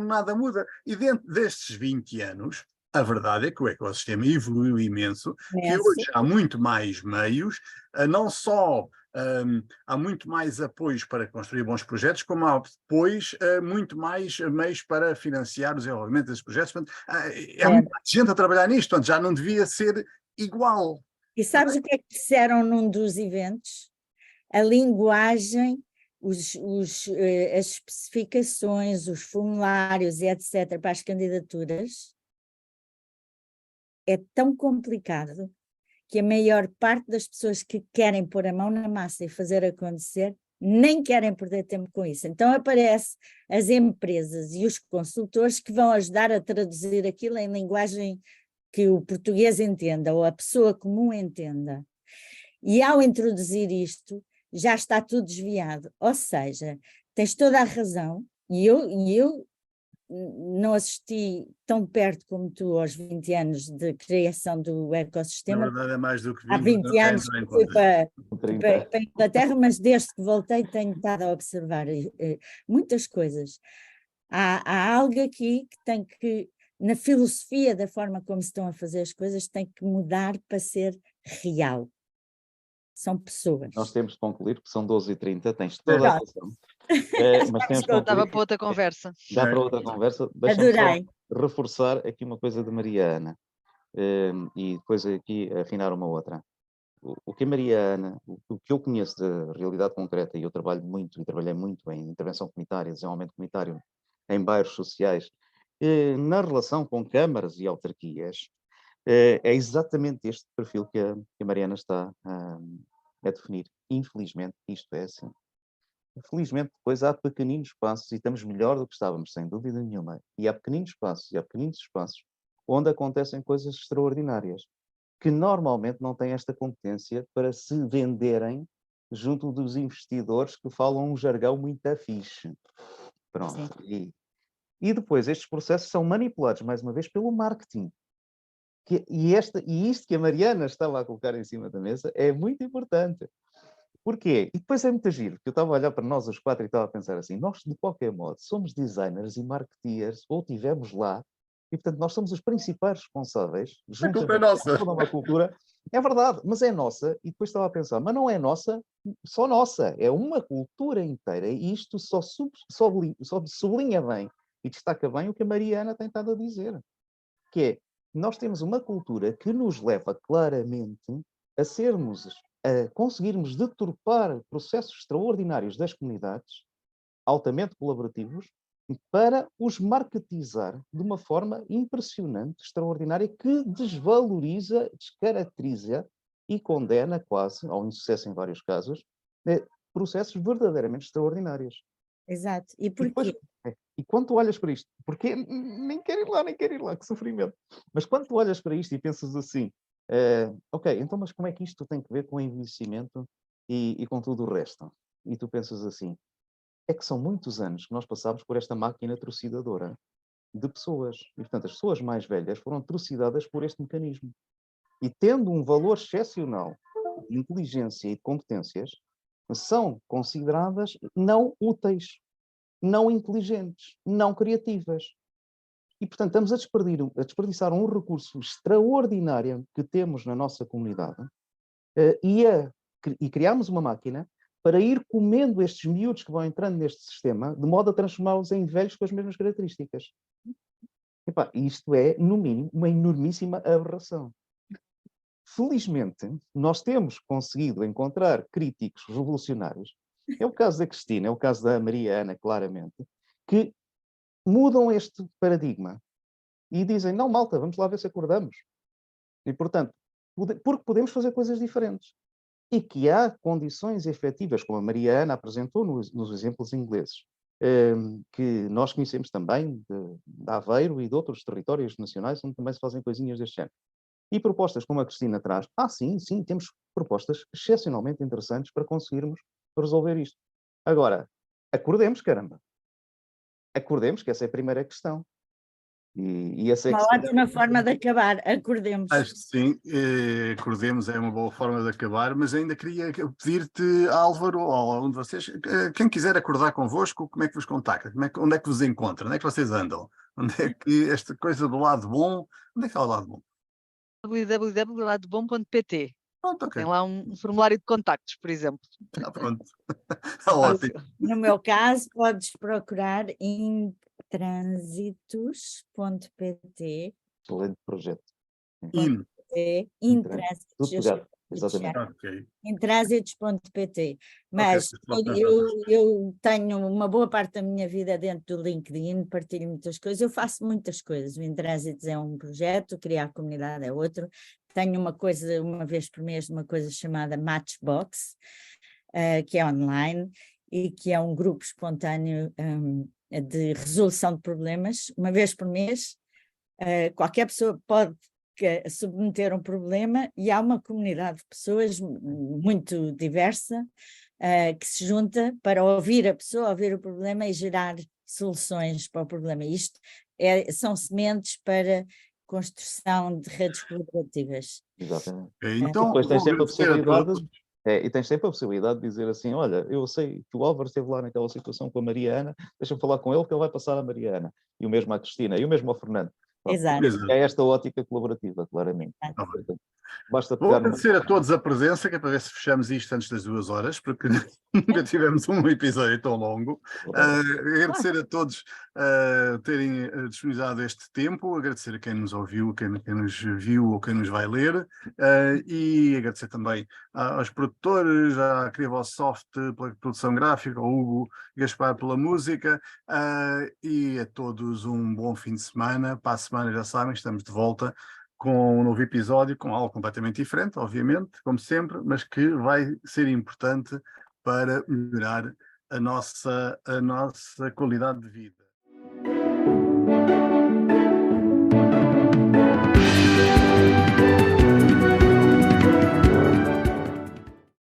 nada muda. E dentro destes 20 anos, a verdade é que o ecossistema evoluiu imenso, que hoje há muito mais meios, não só há muito mais apoios para construir bons projetos, como há depois muito mais meios para financiar o desenvolvimento desses projetos. Portanto, há muita gente a trabalhar nisto, portanto, já não devia ser igual. E sabes o que é que disseram num dos eventos? A linguagem, as especificações, os formulários e etc. para as candidaturas é tão complicado que a maior parte das pessoas que querem pôr a mão na massa e fazer acontecer nem querem perder tempo com isso. Então aparecem as empresas e os consultores que vão ajudar a traduzir aquilo em linguagem que o português entenda ou a pessoa comum entenda. E ao introduzir isto, já está tudo desviado. Ou seja, tens toda a razão, e eu não assisti tão de perto como tu aos 20 anos de criação do Na ecossistema. verdade é mais do que Há 20 anos em que fui conta. para 30. a Inglaterra, mas desde que voltei tenho estado a observar muitas coisas. Há algo aqui que tem que, na filosofia da forma como se estão a fazer as coisas, tem que mudar para ser real. São pessoas. Nós temos de concluir, porque são 12h30, tens toda a Pronto. razão. Mas temos de Pronto. Dava concluir. para outra conversa. Dá para outra conversa. Deixa-me só Adorei. reforçar aqui uma coisa de Mariana e depois aqui afinar uma outra. O que a Mariana, o que eu conheço da realidade concreta, e eu trabalho muito e trabalhei muito em intervenção comunitária, desenvolvimento comunitário em bairros sociais, na relação com câmaras e autarquias, é exatamente este perfil que a Mariana está a definir. Infelizmente, isto é assim. Felizmente, depois há pequeninos passos e estamos melhor do que estávamos, sem dúvida nenhuma. E há pequeninos passos e há pequeninos espaços onde acontecem coisas extraordinárias que normalmente não têm esta competência para se venderem junto dos investidores que falam um jargão muito fixe. Pronto. E depois estes processos são manipulados, mais uma vez, pelo marketing. E isto que a Mariana estava a colocar em cima da mesa é muito importante. Porquê? E depois é muito giro, porque eu estava a olhar para nós os quatro e estava a pensar assim, nós de qualquer modo somos designers e marketeers, ou tivemos lá, e portanto nós somos os principais responsáveis, A culpa é juntamente nossa. com toda uma cultura, é verdade, mas é nossa, e depois estava a pensar, mas não é nossa, só nossa, é uma cultura inteira, e isto só sublinha bem e destaca bem o que a Mariana tem estado a dizer, que é, nós temos uma cultura que nos leva claramente a conseguirmos deturpar processos extraordinários das comunidades, altamente colaborativos, para os marketizar de uma forma impressionante, extraordinária, que desvaloriza, descaracteriza e condena quase, ao insucesso em vários casos, processos verdadeiramente extraordinários. Exato. E E depois, porquê? e quando tu olhas para isto, porque nem quero ir lá, que sofrimento. Mas quando tu olhas para isto e pensas assim, ok, então mas como é que isto tem que ver com o envelhecimento e com tudo o resto? E tu pensas assim, é que são muitos anos que nós passamos por esta máquina trucidadora de pessoas. E, portanto, as pessoas mais velhas foram trucidadas por este mecanismo. E tendo um valor excepcional de inteligência e de competências, são consideradas não úteis, não inteligentes, não criativas. E, portanto, estamos a desperdiçar um recurso extraordinário que temos na nossa comunidade e criarmos uma máquina para ir comendo estes miúdos que vão entrando neste sistema, de modo a transformá-los em velhos com as mesmas características. Epá, isto é, no mínimo, uma enormíssima aberração. Felizmente, nós temos conseguido encontrar críticos revolucionários, é o caso da Cristina, é o caso da Maria Ana, claramente, que mudam este paradigma e dizem, não, malta, vamos lá ver se acordamos. E, portanto, porque podemos fazer coisas diferentes. E que há condições efetivas, como a Maria Ana apresentou nos exemplos ingleses, que nós conhecemos também de Aveiro e de outros territórios nacionais, onde também se fazem coisinhas deste género. E propostas como a Cristina traz, sim, temos propostas excepcionalmente interessantes para conseguirmos resolver isto. Agora, acordemos, caramba. Acordemos, que essa é a primeira questão. E essa é Uma ótima forma de acabar, acordemos. Acho que sim, acordemos é uma boa forma de acabar, mas ainda queria pedir-te, Álvaro, ou um de vocês, quem quiser acordar convosco, como é que vos contacta? Onde é que vos encontra? Onde é que vocês andam? Onde é que esta coisa do lado bom, onde é que está o lado bom? www.ladobom.pt. Pronto, ok. Tem lá um formulário de contactos, por exemplo. Pronto. Está ótimo. No meu caso, podes procurar intrânsitos.pt. Excelente projeto. Intrânsitos. Tudo pegado, exatamente. Ok. Intrânsitos.pt. Mas eu tenho uma boa parte da minha vida dentro do LinkedIn, partilho muitas coisas, eu faço muitas coisas. O Intrânsitos é um projeto, criar a comunidade é outro. Tenho uma coisa, uma vez por mês, uma coisa chamada Matchbox, que é online e que é um grupo espontâneo de resolução de problemas. Uma vez por mês, qualquer pessoa pode submeter um problema e há uma comunidade de pessoas muito diversa que se junta para ouvir a pessoa, ouvir o problema e gerar soluções para o problema. Isto são sementes para construção de redes colaborativas. Exatamente. Então, Depois tens vou sempre a agradecer a possibilidade, todos. e tens sempre a possibilidade de dizer assim, olha, eu sei que o Álvaro esteve lá naquela situação com a Mariana, deixa-me falar com ele que ele vai passar a Mariana. E o mesmo à Cristina, e o mesmo ao Fernando. Pronto, Exato. Exato. é esta ótica colaborativa, claramente. Tá Portanto, basta Vou pegar numa... agradecer a todos a presença, que é para ver se fechamos isto antes das 2 horas, porque nunca tivemos um episódio tão longo. Agradecer a todos terem disponibilizado este tempo, agradecer a quem nos ouviu, quem nos viu ou quem nos vai ler, e agradecer também aos produtores, à Crivosoft pela produção gráfica, ao Hugo Gaspar pela música, e a todos um bom fim de semana. Para a semana, já sabem, estamos de volta com um novo episódio, com algo completamente diferente, obviamente, como sempre, mas que vai ser importante para melhorar a nossa qualidade de vida.